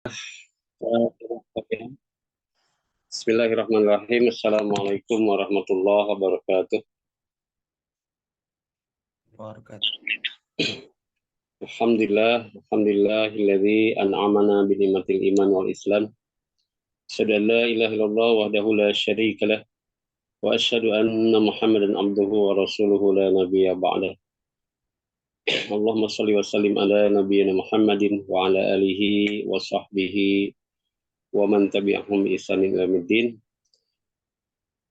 Bismillahirrahmanirrahim. Assalamualaikum warahmatullahi wabarakatuh. Alhamdulillahilladzi an'amana bi ni'matil iman wal islam. Asyhadu an la ilaha illallah wahdahu la syarika lah wa asyhadu anna Muhammadan abduhu wa rasuluhu la nabiyya ba'dah. Allahumma shalli wa sallim ala nabiyyina Muhammadin wa ala alihi wa sahbihi wa man tabi'ahum bi ihsanin ila yaumil.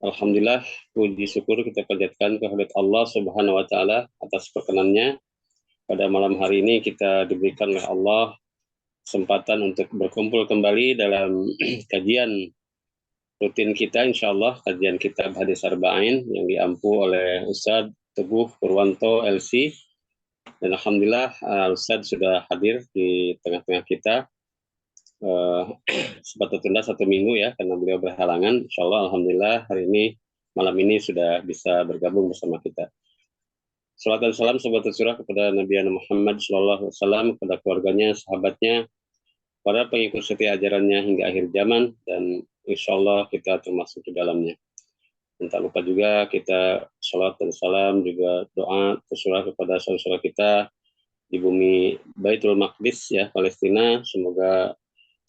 Alhamdulillah, puji syukur kita panjatkan kehadirat Allah Subhanahu wa taala atas perkenannya. Pada malam hari ini kita diberikan oleh Allah kesempatan untuk berkumpul kembali dalam kajian rutin kita, insya Allah kajian kitab Hadis Arba'in yang diampu oleh Ustadz Teguh Purwanto LC. Dan Alhamdulillah Ustadz sudah hadir di tengah-tengah kita. Sempat tertunda 1 minggu ya karena beliau berhalangan. Insya Allah Alhamdulillah hari ini malam ini sudah bisa bergabung bersama kita. Salam dan salam sobat tersurah kepada Nabi Muhammad SAW, kepada keluarganya, sahabatnya, para pengikut setia ajarannya hingga akhir zaman, dan insya Allah kita termasuk di dalamnya. Dan tak lupa juga kita salat dan salam juga doa tersurah kepada saudara-saudara kita di bumi Baitul Maqdis ya, Palestina. Semoga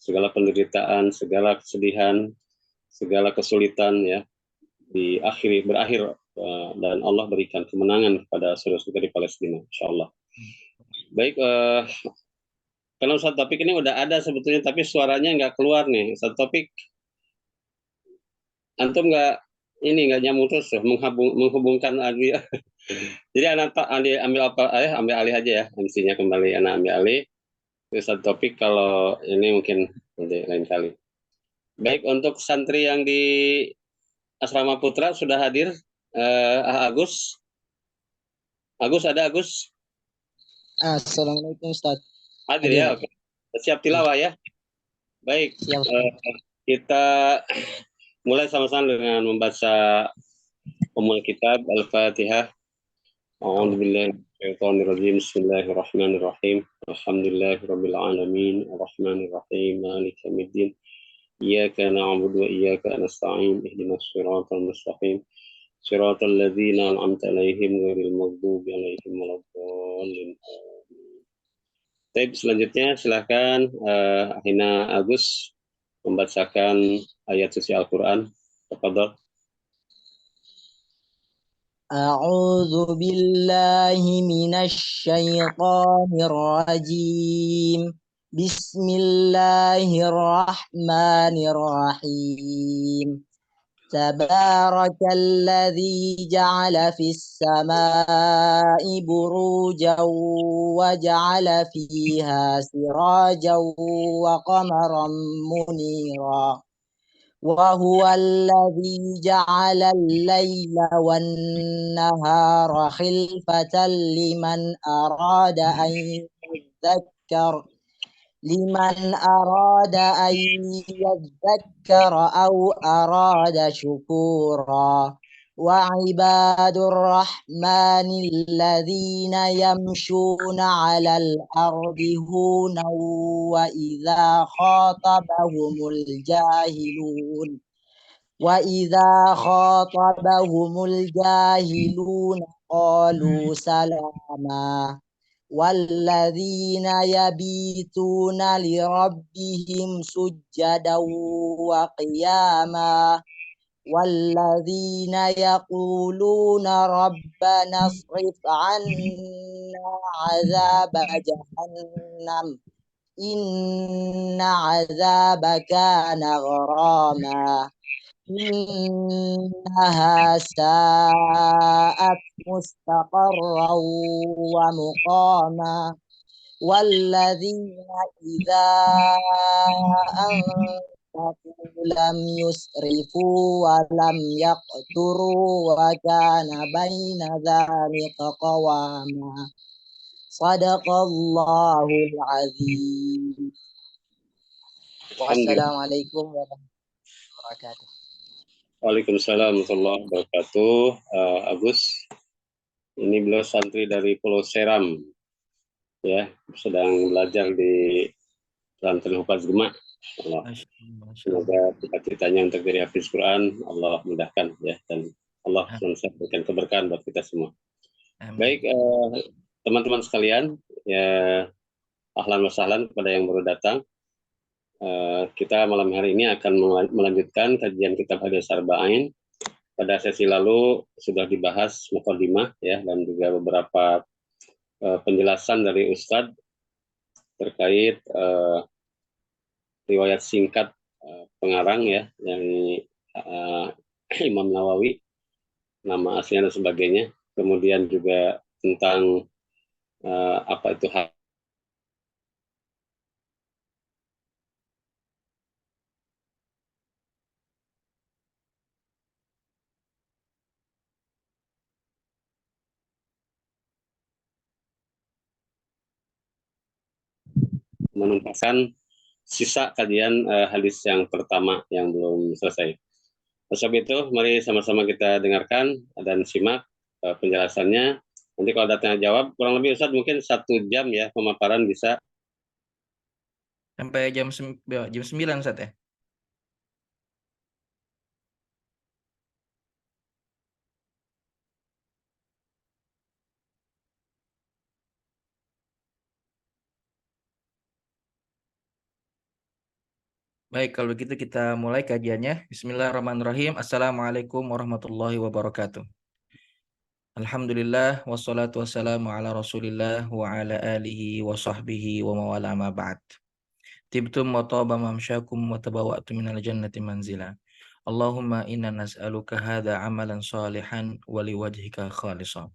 segala penderitaan, segala kesedihan, segala kesulitan ya berakhir dan Allah berikan kemenangan kepada saudara-saudara di Palestina, insya Allah. Baik, karena Ustadz Topik ini udah ada sebetulnya, tapi suaranya nggak keluar nih. Ustadz Topik, antum nggak nyambung terus menghubungkan audio. Jadi anak ambil alih aja ya, mestinya kembali anak ambil alih. Ustadz Topik kalau ini mungkin nanti lain kali. Baik, untuk santri yang di Asrama Putra sudah hadir. Agus ada Agus? Assalamualaikum Ustaz. Hadir ya, oke. Siap tilawah ya. Baik, kita mulai sama-sama dengan membaca Ummul Kitab Al-Fatihah. A'udzubillahi minasyaitonirrajim. Bismillahirrahmanirrahim. Alhamdulillahirabbil alamin, arrahmanirrahim, maliki yaumiddin. Iyyaka na'budu wa iyyaka nasta'in. Ihdinas siratal mustaqim. Siratal ladzina an'amta 'alaihim ghairil maghdubi 'alaihim waladdallin. Baik, selanjutnya silakan Ahina Agus membacakan ayat suci Al-Qur'an. Tafadhol. A'udzu billahi minasy syaithanir rajim. Bismillahirrahmanirrahim. Tabarakalladzi ja'ala fis samaa'i burujan wa ja'ala fiha sirajan wa qamaran munira. Wa huwa alladzi ja'ala al-laila wan-nahara khilfatan liman arada an yadhakkara aw arada syukura. Wa ibadur rahmanil ladzina yamshuna 'alal ardi huna wa idza khatabahumul jahilun qalu salama. والذين يبيتون لربهم سجدا وقياما والذين يقولون ربنا اصرف عنا عذاب جهنم إن عذابها كان غراما إنها ساءت مستقرا ومقاما والذين إذا أنفقوا لم يسرفوا ولم يقتروا وكان بين ذلك قواما. صدق الله العظيم. Wassalamualaikum warahmatullahi wabarakatuh. Waalaikumsalam warahmatullahi wabarakatuh. Agus, ini beliau santri dari Pulau Seram, ya, sedang belajar di pesantren Hufaz Gema. Allah. Masya Allah. Semoga cita-citanya untuk jadi hafiz Quran Allah mudahkan ya, dan Allah senantiasa berikan keberkahan buat kita semua. Amin. Baik, teman-teman sekalian, ya ahlan wa sahlan kepada yang baru datang. Kita malam hari ini akan melanjutkan kajian kitab Hadis Arba'in. Pada sesi lalu sudah dibahas mukadimah ya, dan juga beberapa penjelasan dari Ustadz terkait riwayat singkat pengarang ya, dari Imam Nawawi, nama aslinya dan sebagainya. Kemudian juga tentang apa itu hak menuntaskan sisa kajian hadis yang pertama yang belum selesai. Sebab itu, mari sama-sama kita dengarkan dan simak penjelasannya. Nanti kalau ada tanya jawab, kurang lebih Ustadz mungkin 1 jam ya pemaparan bisa. Sampai jam 9 Ustaz ya? Baik, kalau begitu kita mulai kajiannya. Bismillahirrahmanirrahim. Assalamualaikum warahmatullahi wabarakatuh. Alhamdulillah, wassalatu wassalamu ala rasulillah wa ala alihi wa sahbihi wa mawala ma ba'd. Tibtum wa taba mamsyakum wa tabawa'tum minal jannati manzila. Allahumma inna nas'aluka hadha amalan salihan wa liwajhika khalisah.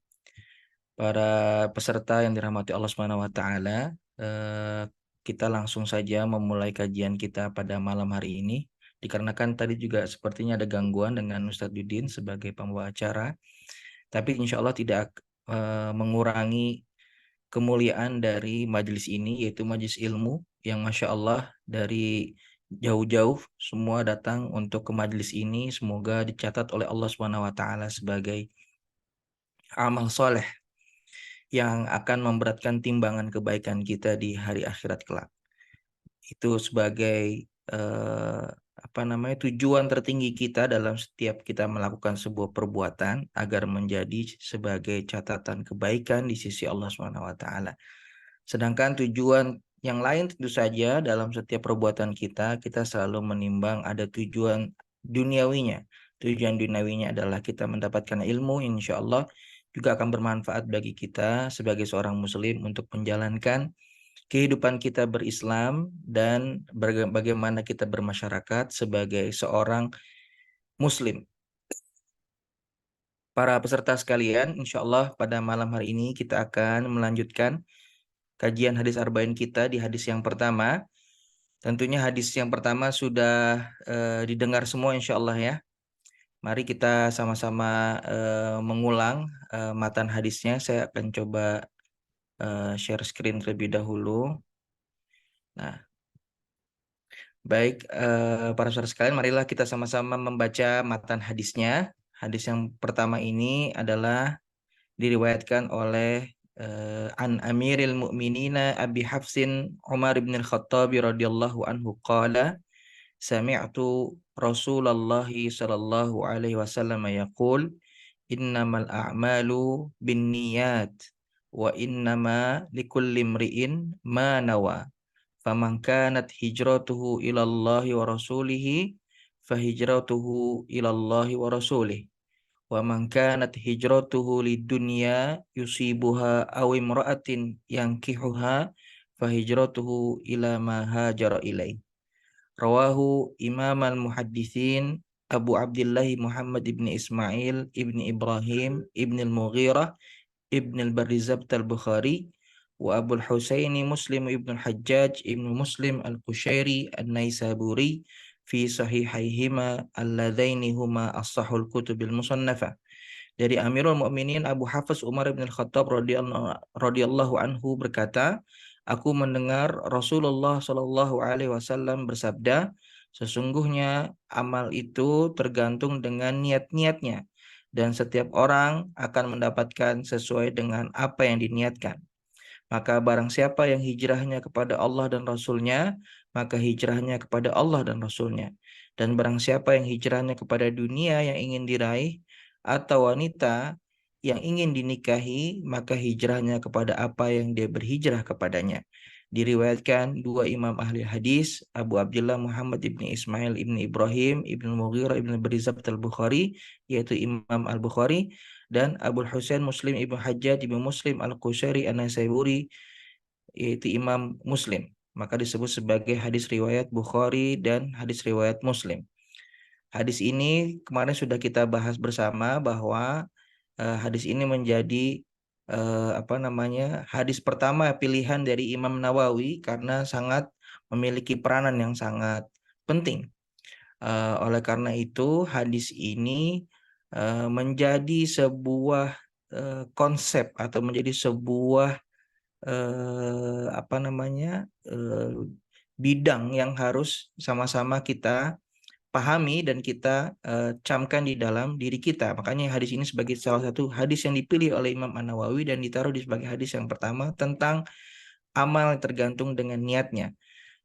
Para peserta yang dirahmati Allah Subhanahu wa taala, kita langsung saja memulai kajian kita pada malam hari ini. Dikarenakan tadi juga sepertinya ada gangguan dengan Ustadz Dudin sebagai pembawa acara, tapi insya Allah tidak mengurangi kemuliaan dari majelis ini, yaitu majelis ilmu yang Masya Allah dari jauh-jauh semua datang untuk ke majelis ini. Semoga dicatat oleh Allah Subhanahu wa taala sebagai amal soleh yang akan memberatkan timbangan kebaikan kita di hari akhirat kelak. Itu sebagai tujuan tertinggi kita dalam setiap kita melakukan sebuah perbuatan, agar menjadi sebagai catatan kebaikan di sisi Allah Subhanahu wa taala. Sedangkan tujuan yang lain tentu saja dalam setiap perbuatan kita selalu menimbang ada tujuan duniawinya. Tujuan duniawinya adalah kita mendapatkan ilmu, insya Allah juga akan bermanfaat bagi kita sebagai seorang muslim untuk menjalankan kehidupan kita berislam dan bagaimana kita bermasyarakat sebagai seorang muslim. Para peserta sekalian, insya Allah pada malam hari ini kita akan melanjutkan kajian hadis arba'in kita di hadis yang pertama. Tentunya hadis yang pertama sudah didengar semua insya Allah ya. Mari kita sama-sama mengulang matan hadisnya. Saya akan coba share screen terlebih dahulu. Nah, baik para saudara sekalian, marilah kita sama-sama membaca matan hadisnya. Hadis yang pertama ini adalah diriwayatkan oleh an Amiril Mu'minina Abi Hafsin Umar bin Al-Khattab radhiyallahu anhu qala sami'tu Rasulullah sallallahu alaihi wasallam yaqul innamal a'malu binniyat wa innama likulli imri'in ma nawa faman kanat hijratuhu ila Allahi wa rasulihi fahijratuhu ila Allahi wa rasulihi wa man kanat hijratuhu lidunya yusibuha aw imra'atin yankihuha fahijratuhu ila ma hajara ilaih. Rawahu Imam al-Muhaddithin Abu Abdullah Muhammad ibn Ismail ibn Ibrahim ibn al-Mughirah ibn al-Barrizabt al-Bukhari wa Abu al-Husaini Muslim ibn al-Hajjaj ibn Muslim al-Qushairi al-Naisaburi fi sahihaihima alladzaini huma as-sahul kutubil musannafah. Dari Amirul Mukminin Abu Hafiz Umar bin Al-Khattab radhiyallahu anhu berkata, aku mendengar Rasulullah Shallallahu alaihi wasallam bersabda, sesungguhnya amal itu tergantung dengan niat-niatnya dan setiap orang akan mendapatkan sesuai dengan apa yang diniatkan. Maka barang siapa yang hijrahnya kepada Allah dan Rasulnya, maka hijrahnya kepada Allah dan Rasulnya. Dan barang siapa yang hijrahnya kepada dunia yang ingin diraih, atau wanita yang ingin dinikahi, maka hijrahnya kepada apa yang dia berhijrah kepadanya. Diriwayatkan dua imam ahli hadis, Abu Abdullah Muhammad ibni Ismail ibni Ibrahim ibni Mughirah ibni Barizabt al-Bukhari, yaitu Imam al-Bukhari, dan Abu Husain Muslim ibnu Hajjaj ibnu Muslim al-Qushayri an-Naisaburi, yaitu Imam Muslim. Maka disebut sebagai hadis riwayat Bukhari dan hadis riwayat Muslim. Hadis ini kemarin sudah kita bahas bersama bahwa hadis ini menjadi hadis pertama pilihan dari Imam Nawawi karena sangat memiliki peranan yang sangat penting. Oleh karena itu hadis ini menjadi sebuah konsep atau menjadi sebuah bidang yang harus sama-sama kita pahami dan kita camkan di dalam diri kita. Makanya hadis ini sebagai salah satu hadis yang dipilih oleh Imam An-Nawawi dan ditaruh di sebagai hadis yang pertama tentang amal tergantung dengan niatnya.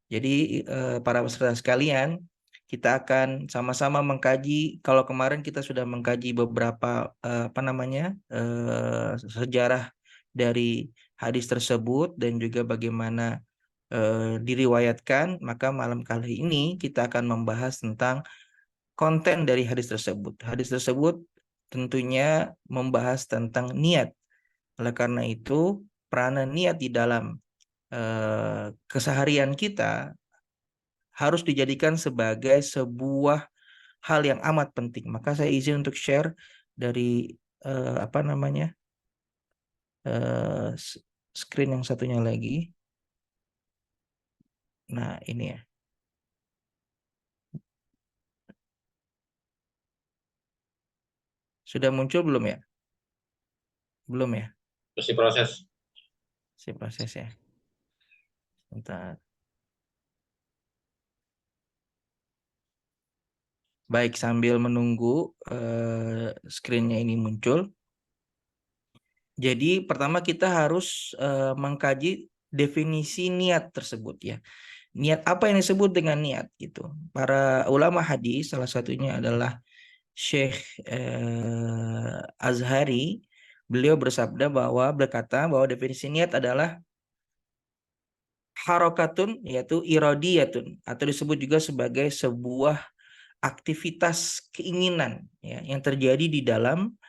Jadi para peserta sekalian, kita akan sama-sama mengkaji. Kalau kemarin kita sudah mengkaji beberapa sejarah dari hadis tersebut dan juga bagaimana diriwayatkan, maka malam kali ini kita akan membahas tentang konten dari hadis tersebut. Hadis tersebut tentunya membahas tentang niat. Oleh karena itu, peranan niat di dalam keseharian kita harus dijadikan sebagai sebuah hal yang amat penting. Maka saya izin untuk share dari screen yang satunya lagi. Nah, ini ya. Sudah muncul belum ya? Belum ya? Masih proses. Masih proses ya. Bentar. Baik, sambil menunggu screen-nya ini muncul. Jadi pertama kita harus mengkaji definisi niat tersebut ya. Niat apa yang disebut dengan niat gitu. Para ulama hadis, salah satunya adalah Syekh Azhari, beliau berkata bahwa definisi niat adalah harokatun, yaitu irodiyatun, atau disebut juga sebagai sebuah aktivitas keinginan ya, yang terjadi di dalam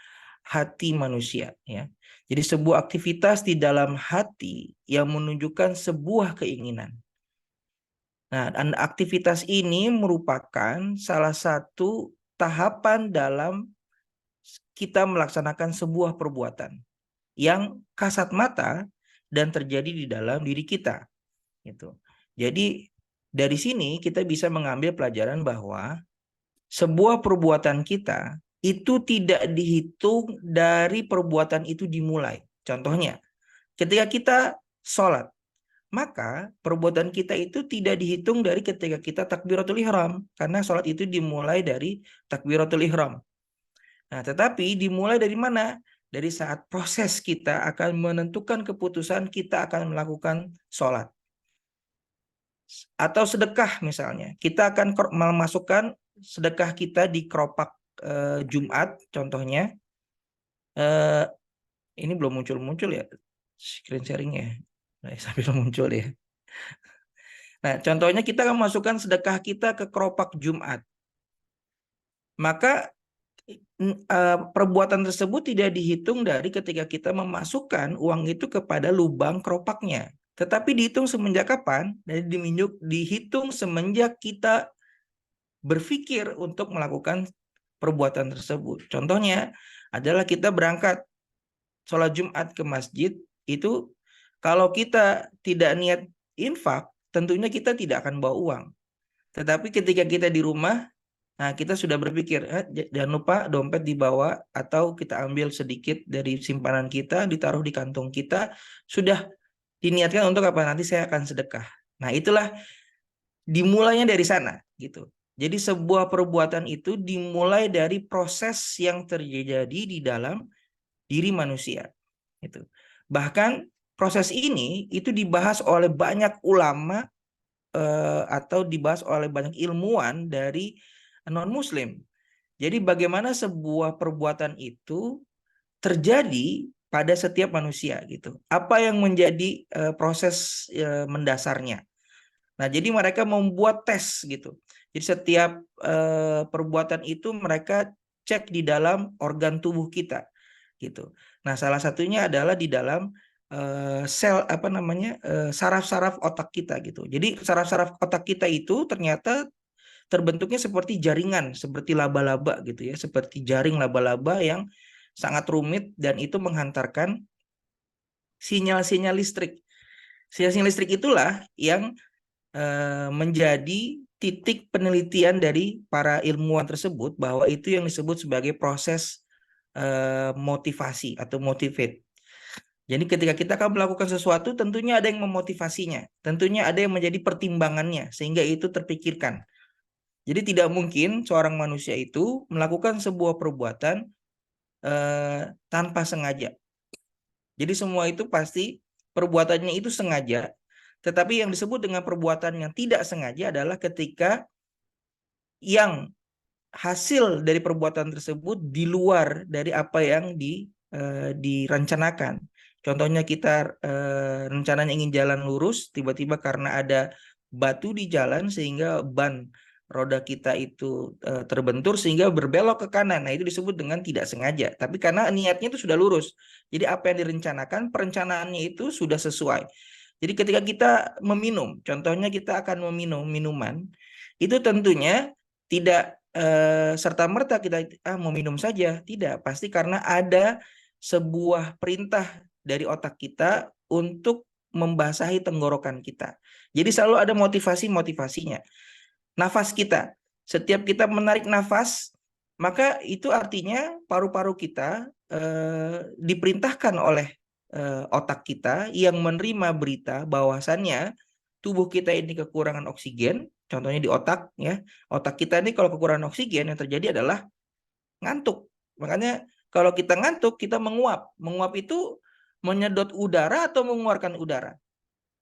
hati manusia ya. Jadi sebuah aktivitas di dalam hati yang menunjukkan sebuah keinginan. Nah, dan aktivitas ini merupakan salah satu tahapan dalam kita melaksanakan sebuah perbuatan yang kasat mata dan terjadi di dalam diri kita. Gitu. Jadi dari sini kita bisa mengambil pelajaran bahwa sebuah perbuatan kita itu tidak dihitung dari perbuatan itu dimulai. Contohnya, ketika kita sholat, maka perbuatan kita itu tidak dihitung dari ketika kita takbiratul ihram, karena sholat itu dimulai dari takbiratul ihram. Nah, tetapi dimulai dari mana? Dari saat proses kita akan menentukan keputusan kita akan melakukan sholat. Atau sedekah misalnya, kita akan memasukkan sedekah kita di keropak Jumat, contohnya. Ini belum muncul ya screen sharingnya. Nah, sambil muncul ya. Nah, contohnya kita akan masukkan sedekah kita ke keropak Jumat. Maka perbuatan tersebut tidak dihitung dari ketika kita memasukkan uang itu kepada lubang keropaknya. Tetapi dihitung semenjak kapan? Dan dihitung semenjak kita berpikir untuk melakukan perbuatan tersebut. Contohnya adalah kita berangkat sholat Jumat ke masjid, itu kalau kita tidak niat infak, tentunya kita tidak akan bawa uang. Tetapi ketika kita di rumah, nah kita sudah berpikir, jangan lupa dompet dibawa atau kita ambil sedikit dari simpanan kita, ditaruh di kantong kita, sudah diniatkan untuk apa? Nanti saya akan sedekah. Nah, itulah dimulainya dari sana gitu. Jadi sebuah perbuatan itu dimulai dari proses yang terjadi di dalam diri manusia. Gitu. Bahkan proses ini itu dibahas oleh banyak ulama atau dibahas oleh banyak ilmuwan dari non-Muslim. Jadi bagaimana sebuah perbuatan itu terjadi pada setiap manusia gitu. Apa yang menjadi proses mendasarnya. Nah, jadi mereka membuat tes gitu. Jadi setiap perbuatan itu mereka cek di dalam organ tubuh kita gitu. Nah, salah satunya adalah di dalam sel saraf-saraf otak kita gitu. Jadi saraf-saraf otak kita itu ternyata terbentuknya seperti jaringan, seperti laba-laba gitu ya, seperti jaring laba-laba yang sangat rumit dan itu menghantarkan sinyal-sinyal listrik. Sinyal-sinyal listrik itulah yang menjadi titik penelitian dari para ilmuwan tersebut bahwa itu yang disebut sebagai proses motivasi atau motivate. Jadi ketika kita akan melakukan sesuatu, tentunya ada yang memotivasinya, tentunya ada yang menjadi pertimbangannya sehingga itu terpikirkan. Jadi tidak mungkin seorang manusia itu melakukan sebuah perbuatan tanpa sengaja. Jadi semua itu pasti perbuatannya itu sengaja, tetapi yang disebut dengan perbuatan yang tidak sengaja adalah ketika yang hasil dari perbuatan tersebut di luar dari apa yang direncanakan. Contohnya kita rencananya ingin jalan lurus, tiba-tiba karena ada batu di jalan sehingga ban roda kita itu terbentur sehingga berbelok ke kanan. Nah, itu disebut dengan tidak sengaja. Tapi karena niatnya itu sudah lurus. Jadi apa yang direncanakan, perencanaannya itu sudah sesuai. Jadi ketika kita meminum, contohnya kita akan meminum minuman, itu tentunya tidak serta-merta kita mau minum saja. Tidak, pasti karena ada sebuah perintah dari otak kita untuk membasahi tenggorokan kita. Jadi selalu ada motivasi-motivasinya. Nafas kita, setiap kita menarik nafas, maka itu artinya paru-paru kita diperintahkan oleh otak kita yang menerima berita bahwasannya tubuh kita ini kekurangan oksigen, contohnya di otak ya. Otak kita ini kalau kekurangan oksigen yang terjadi adalah ngantuk. Makanya kalau kita ngantuk, kita menguap. Menguap itu menyedot udara atau mengeluarkan udara?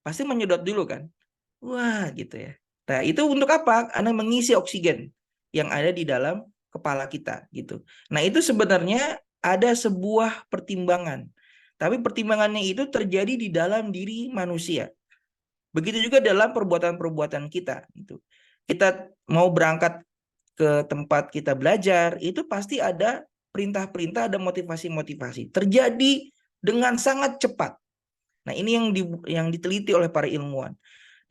Pasti menyedot dulu kan? Wah, gitu ya. Nah, itu untuk apa? Anda mengisi oksigen yang ada di dalam kepala kita gitu. Nah, itu sebenarnya ada sebuah pertimbangan. Tapi pertimbangannya itu terjadi di dalam diri manusia. Begitu juga dalam perbuatan-perbuatan kita gitu. Kita mau berangkat ke tempat kita belajar, itu pasti ada perintah-perintah, ada motivasi-motivasi. Terjadi dengan sangat cepat. Nah, ini yang diteliti oleh para ilmuwan.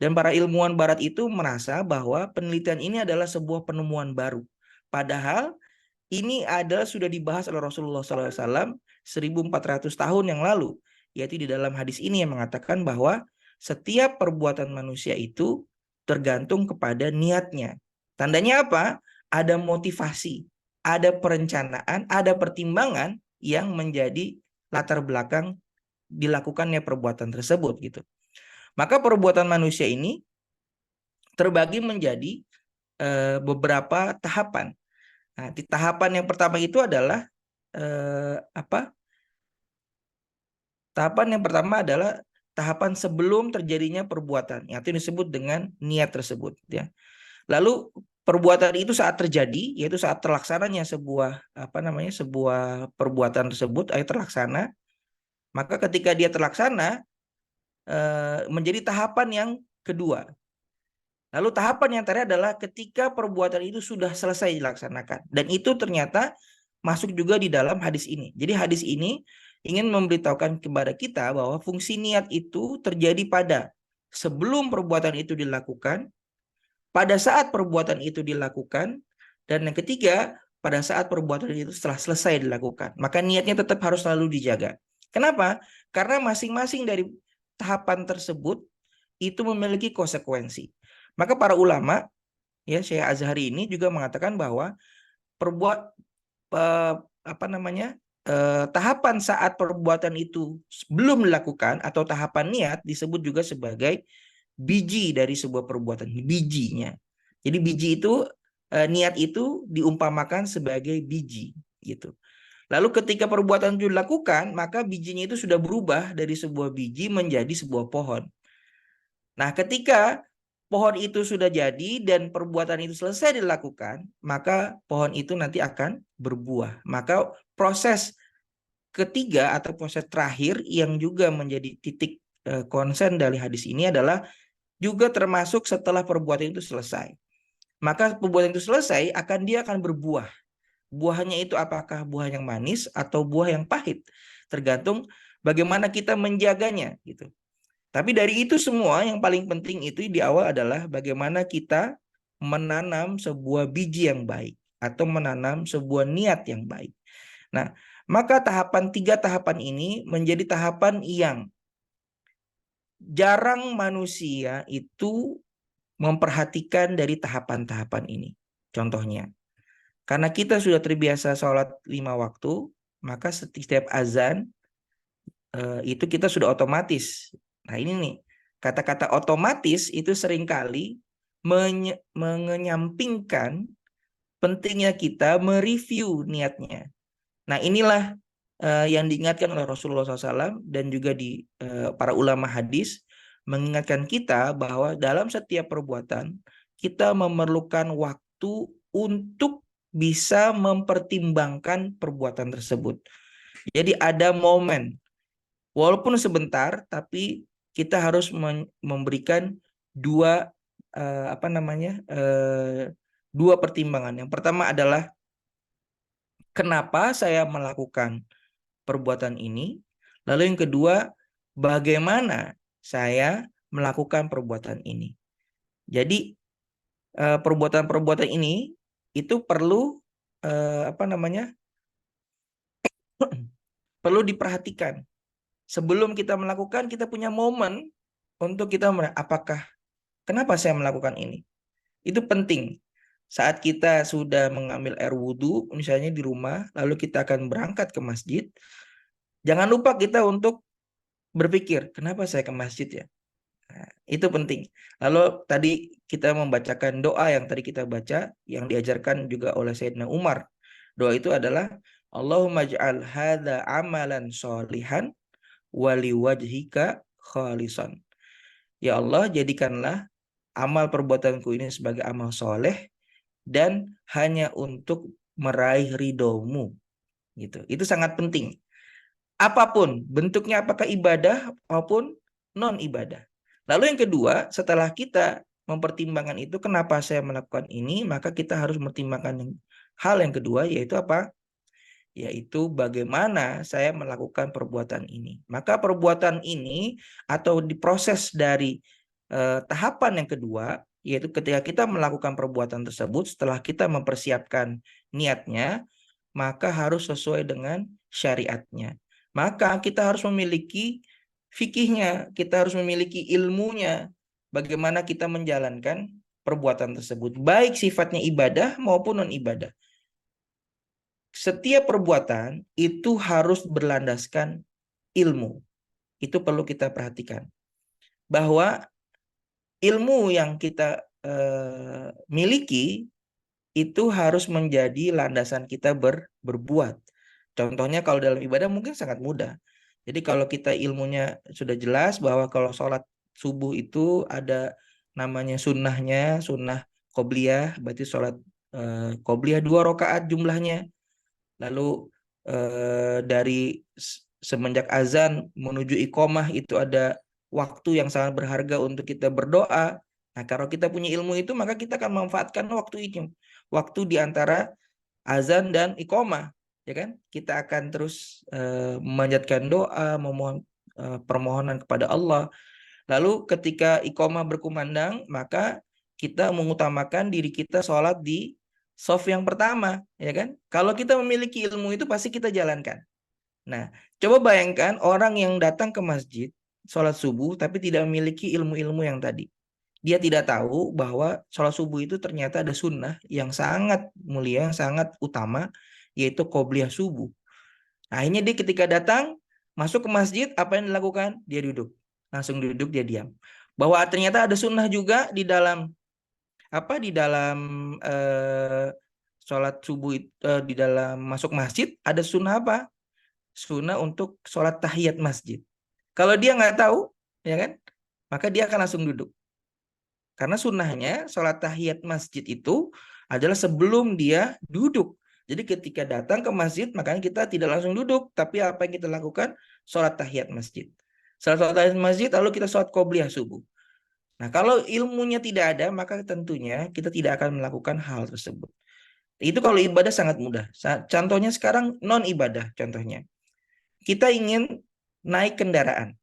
Dan para ilmuwan barat itu merasa bahwa penelitian ini adalah sebuah penemuan baru. Padahal ini sudah dibahas oleh Rasulullah SAW 1400 tahun yang lalu. Yaitu di dalam hadis ini yang mengatakan bahwa setiap perbuatan manusia itu tergantung kepada niatnya. Tandanya apa? Ada motivasi, ada perencanaan, ada pertimbangan yang menjadi latar belakang dilakukannya perbuatan tersebut gitu. Maka perbuatan manusia ini terbagi menjadi beberapa tahapan. Nah, di tahapan yang pertama itu adalah tahapan yang pertama adalah tahapan sebelum terjadinya perbuatan, yaitu disebut dengan niat tersebut ya. Lalu perbuatan itu saat terjadi, yaitu saat terlaksananya sebuah sebuah perbuatan tersebut terlaksana, maka ketika dia terlaksana menjadi tahapan yang kedua. Lalu tahapan yang terakhir adalah ketika perbuatan itu sudah selesai dilaksanakan. Dan itu ternyata masuk juga di dalam hadis ini. Jadi hadis ini ingin memberitahukan kepada kita bahwa fungsi niat itu terjadi pada sebelum perbuatan itu dilakukan, pada saat perbuatan itu dilakukan, dan yang ketiga, pada saat perbuatan itu setelah selesai dilakukan. Maka niatnya tetap harus selalu dijaga. Kenapa? Karena masing-masing dari tahapan tersebut itu memiliki konsekuensi. Maka para ulama, ya Syekh Azhari ini juga mengatakan bahwa tahapan saat perbuatan itu belum dilakukan atau tahapan niat disebut juga sebagai biji dari sebuah perbuatan, bijinya. Jadi biji itu niat itu diumpamakan sebagai biji gitu. Lalu ketika perbuatan itu dilakukan, maka bijinya itu sudah berubah dari sebuah biji menjadi sebuah pohon. Nah, ketika pohon itu sudah jadi dan perbuatan itu selesai dilakukan, maka pohon itu nanti akan berbuah. Maka proses ketiga atau proses terakhir yang juga menjadi titik konsen dari hadis ini adalah juga termasuk setelah perbuatan itu selesai. Maka perbuatan itu selesai, dia akan berbuah. Buahnya itu apakah buah yang manis atau buah yang pahit, tergantung bagaimana kita menjaganya gitu. Tapi dari itu semua yang paling penting itu di awal adalah bagaimana kita menanam sebuah biji yang baik atau menanam sebuah niat yang baik. Nah, maka tiga tahapan ini menjadi tahapan yang jarang manusia itu memperhatikan dari tahapan-tahapan ini. Contohnya, karena kita sudah terbiasa sholat 5 waktu, maka setiap azan itu kita sudah otomatis. Nah ini nih, kata-kata otomatis itu seringkali menyampingkan pentingnya kita mereview niatnya. Nah inilah yang diingatkan oleh Rasulullah SAW dan juga di para ulama hadis, mengingatkan kita bahwa dalam setiap perbuatan kita memerlukan waktu untuk bisa mempertimbangkan perbuatan tersebut. Jadi ada momen, walaupun sebentar, tapi kita harus memberikan dua dua pertimbangan. Yang pertama adalah kenapa saya melakukan perbuatan ini, lalu yang kedua bagaimana saya melakukan perbuatan ini. Jadi perbuatan-perbuatan ini itu perlu perlu diperhatikan. Sebelum kita melakukan, kita punya momen untuk kita apakah kenapa saya melakukan ini. Itu penting. Saat kita sudah mengambil air wudhu, misalnya di rumah, lalu kita akan berangkat ke masjid, jangan lupa kita untuk berpikir, kenapa saya ke masjid ya? Nah, itu penting. Lalu tadi kita membacakan doa yang tadi kita baca, yang diajarkan juga oleh Sayyidina Umar. Doa itu adalah, Allahumma ja'al hadha amalan sholihan wali wajhika khalisan. Ya Allah, jadikanlah amal perbuatanku ini sebagai amal soleh dan hanya untuk meraih ridhomu. Gitu. Itu sangat penting. Apapun bentuknya, apakah ibadah maupun non ibadah. Lalu yang kedua, setelah kita mempertimbangkan itu, kenapa saya melakukan ini, maka kita harus mempertimbangkan hal yang kedua, yaitu apa? Yaitu bagaimana saya melakukan perbuatan ini. Maka perbuatan ini atau diproses dari tahapan yang kedua, yaitu ketika kita melakukan perbuatan tersebut, setelah kita mempersiapkan niatnya, maka harus sesuai dengan syariatnya. Maka kita harus memiliki fikihnya, kita harus memiliki ilmunya, bagaimana kita menjalankan perbuatan tersebut, baik sifatnya ibadah maupun non-ibadah. Setiap perbuatan itu harus berlandaskan ilmu. Itu perlu kita perhatikan. Bahwa ilmu yang kita miliki itu harus menjadi landasan kita berbuat. Contohnya kalau dalam ibadah mungkin sangat mudah. Jadi kalau kita ilmunya sudah jelas bahwa kalau sholat subuh itu ada namanya sunnahnya, sunnah qobliyah, berarti sholat qobliyah 2 rakaat jumlahnya. Lalu dari semenjak azan menuju iqomah itu ada waktu yang sangat berharga untuk kita berdoa. Nah, kalau kita punya ilmu itu, maka kita akan memanfaatkan waktu itu. Waktu di antara azan dan iqomah, ya kan? Kita akan terus memanjatkan doa, memohon permohonan kepada Allah. Lalu ketika iqomah berkumandang, maka kita mengutamakan diri kita sholat di soft yang pertama, ya kan? Kalau kita memiliki ilmu itu pasti kita jalankan. Nah, coba bayangkan orang yang datang ke masjid sholat subuh tapi tidak memiliki ilmu-ilmu yang tadi. Dia tidak tahu bahwa sholat subuh itu ternyata ada sunnah yang sangat mulia, yang sangat utama, yaitu qobliyah subuh. Akhirnya dia ketika datang, masuk ke masjid, apa yang dilakukan? Dia duduk. Langsung duduk, dia diam. Bahwa ternyata ada sunnah juga di dalam sholat subuh di dalam masuk masjid ada sunnah apa? Sunnah untuk sholat tahiyat masjid. Kalau dia nggak tahu, ya kan, maka dia akan langsung duduk. Karena sunnahnya sholat tahiyat masjid itu adalah sebelum dia duduk. Jadi ketika datang ke masjid, makanya kita tidak langsung duduk, tapi apa yang kita lakukan? Sholat tahiyat masjid. Sholat tahiyat masjid, lalu kita sholat qobliyah subuh. Nah, kalau ilmunya tidak ada, maka tentunya kita tidak akan melakukan hal tersebut. Itu kalau ibadah sangat mudah. Contohnya sekarang non ibadah, contohnya. Kita ingin naik kendaraan,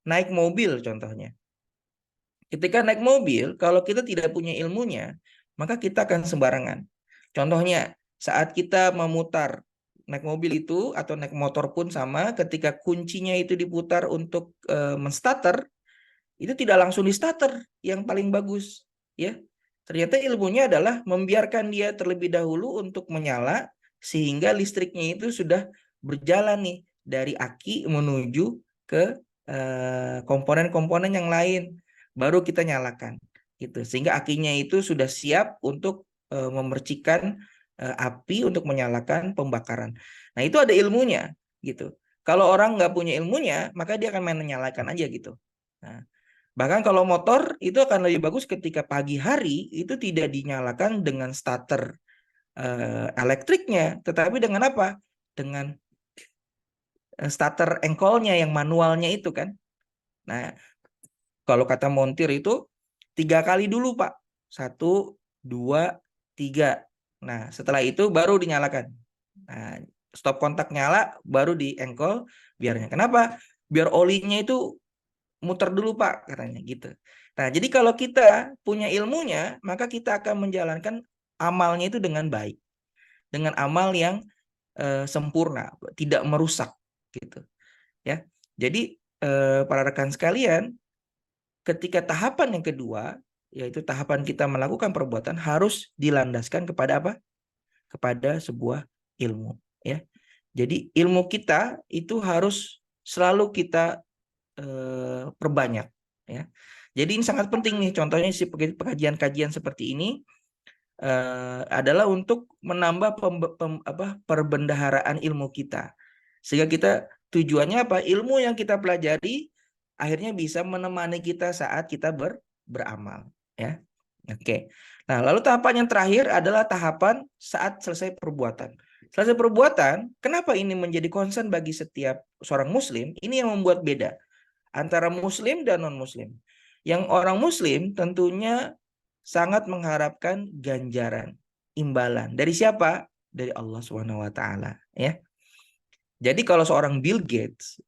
naik mobil contohnya. Ketika naik mobil, kalau kita tidak punya ilmunya, maka kita akan sembarangan. Contohnya, saat kita memutar naik mobil itu atau naik motor pun sama, ketika kuncinya itu diputar untuk menstarter, itu tidak langsung di starter yang paling bagus, ya. Ternyata ilmunya adalah membiarkan dia terlebih dahulu untuk menyala sehingga listriknya itu sudah berjalan nih dari aki menuju ke komponen-komponen yang lain, baru kita nyalakan gitu. Sehingga akinya itu sudah siap untuk memercikan api untuk menyalakan pembakaran. Nah, itu ada ilmunya gitu. Kalau orang nggak punya ilmunya, maka dia akan main menyalakan aja gitu. Nah, bahkan kalau motor itu akan lebih bagus ketika pagi hari itu tidak dinyalakan dengan starter elektriknya, tetapi dengan apa? Dengan starter engkolnya yang manualnya itu kan. Nah, kalau kata montir itu 3 kali dulu Pak. 1, 2, 3. Nah, setelah itu baru dinyalakan. Nah, stop kontak nyala, baru di engkol biarnya. Kenapa? Biar olinya itu muter dulu Pak, katanya gitu. Nah, jadi kalau kita punya ilmunya, maka kita akan menjalankan amalnya itu dengan baik. Dengan amal yang sempurna, tidak merusak gitu. Ya. Jadi para rekan sekalian, ketika tahapan yang kedua, yaitu tahapan kita melakukan perbuatan harus dilandaskan kepada apa? Kepada sebuah ilmu, ya. Jadi ilmu kita itu harus selalu kita perbanyak, ya. Jadi ini sangat penting nih, contohnya si kajian-kajian seperti ini adalah untuk menambah perbendaharaan ilmu kita, sehingga kita tujuannya apa? Ilmu yang kita pelajari akhirnya bisa menemani kita saat kita beramal, ya. Oke. Nah, lalu tahapan yang terakhir adalah tahapan saat selesai perbuatan. Selesai perbuatan, kenapa ini menjadi concern bagi setiap seorang muslim? Ini yang membuat beda antara muslim dan non-muslim. Yang orang muslim tentunya sangat mengharapkan ganjaran, imbalan. Dari siapa? Dari Allah Subhanahu wa taala, ya. Jadi kalau seorang Bill Gates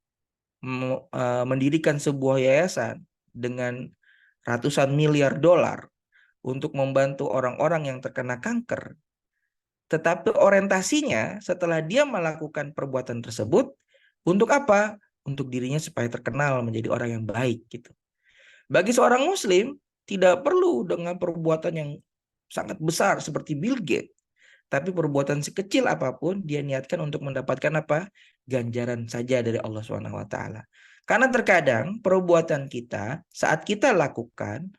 mendirikan sebuah yayasan dengan ratusan miliar dolar untuk membantu orang-orang yang terkena kanker, tetapi orientasinya setelah dia melakukan perbuatan tersebut untuk apa? Untuk dirinya supaya terkenal menjadi orang yang baik gitu. Bagi seorang muslim tidak perlu dengan perbuatan yang sangat besar seperti Bill Gates, tapi perbuatan sekecil apapun dia niatkan untuk mendapatkan apa? Ganjaran saja dari Allah Subhanahu wa taala. Karena terkadang perbuatan kita saat kita lakukan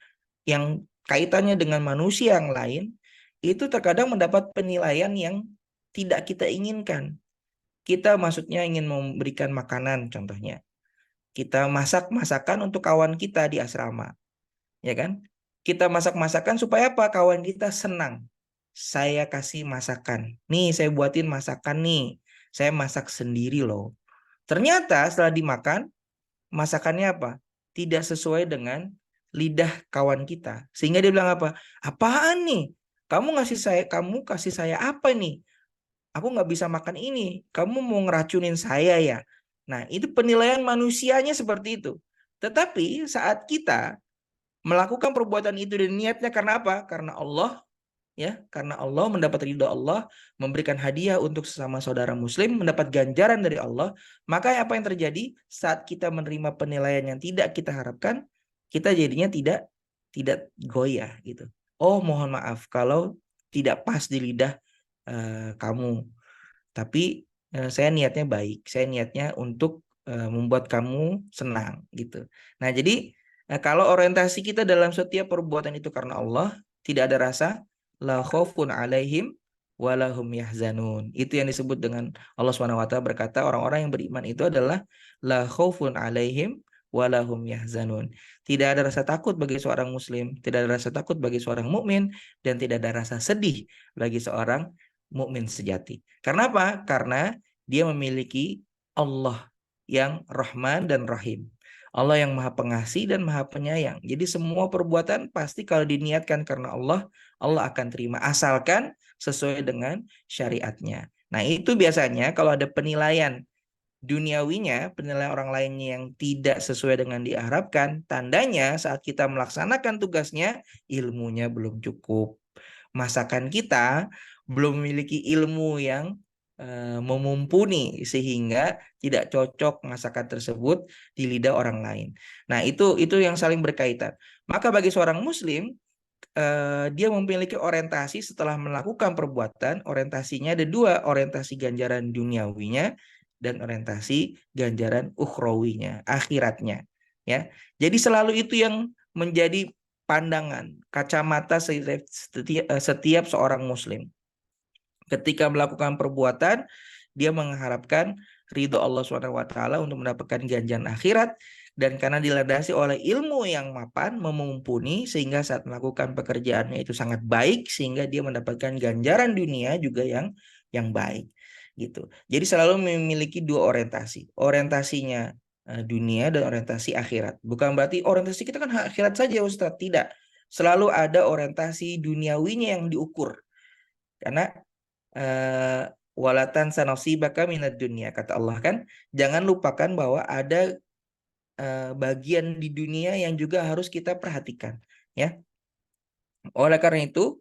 yang kaitannya dengan manusia yang lain itu terkadang mendapat penilaian yang tidak kita inginkan. Kita maksudnya ingin memberikan makanan contohnya. Kita masak masakan untuk kawan kita di asrama. Ya kan? Kita masak masakan supaya apa? Kawan kita senang. Saya kasih masakan. Nih, saya buatin masakan nih. Saya masak sendiri loh. Ternyata setelah dimakan, masakannya apa? Tidak sesuai dengan lidah kawan kita. Sehingga dia bilang apa? Apaan nih? Kamu kasih saya apa nih? Aku nggak bisa makan ini. Kamu mau ngeracunin saya ya? Nah, itu penilaian manusianya seperti itu. Tetapi saat kita melakukan perbuatan itu dan niatnya karena apa? Karena Allah, ya, karena Allah, mendapat ridha Allah, memberikan hadiah untuk sesama saudara muslim, mendapat ganjaran dari Allah, maka apa yang terjadi saat kita menerima penilaian yang tidak kita harapkan, kita jadinya tidak goyah gitu. Oh, mohon maaf kalau tidak pas di lidah kamu, tapi saya niatnya baik, saya niatnya untuk membuat kamu senang gitu. Nah, jadi kalau orientasi kita dalam setiap perbuatan itu karena Allah, tidak ada rasa la khaufun alaihim walahum yahzanun. Itu yang disebut dengan Allah SWT berkata orang-orang yang beriman itu adalah la khaufun alaihim walahum yahzanun. Tidak ada rasa takut bagi seorang muslim, tidak ada rasa takut bagi seorang mukmin, dan tidak ada rasa sedih bagi seorang mukmin sejati. Karena apa? Karena dia memiliki Allah yang Rahman dan Rahim. Allah yang Maha Pengasih dan Maha Penyayang. Jadi semua perbuatan pasti kalau diniatkan karena Allah, Allah akan terima asalkan sesuai dengan syariatnya. Nah, itu biasanya kalau ada penilaian duniawinya, penilaian orang lainnya yang tidak sesuai dengan diharapkan, tandanya saat kita melaksanakan tugasnya, ilmunya belum cukup. Masakan kita belum memiliki ilmu yang memumpuni sehingga tidak cocok masakan tersebut di lidah orang lain. Nah, itu yang saling berkaitan. Maka bagi seorang muslim, dia memiliki orientasi setelah melakukan perbuatan. Orientasinya ada dua, orientasi ganjaran duniawinya dan orientasi ganjaran ukhrawinya, akhiratnya. Ya, jadi selalu itu yang menjadi pandangan, kacamata setiap seorang muslim. Ketika melakukan perbuatan, dia mengharapkan ridho Allah SWT untuk mendapatkan ganjaran akhirat, dan karena dilandasi oleh ilmu yang mapan, memumpuni, sehingga saat melakukan pekerjaannya itu sangat baik, sehingga dia mendapatkan ganjaran dunia juga yang baik. Gitu. Jadi selalu memiliki dua orientasi. Orientasinya dunia dan orientasi akhirat. Bukan berarti orientasi kita kan akhirat saja, Ustaz. Tidak. Selalu ada orientasi duniawinya yang diukur. Karena walatan sanasibaka minad dunia, kata Allah kan, jangan lupakan bahwa ada bagian di dunia yang juga harus kita perhatikan, ya. Oleh karena itu,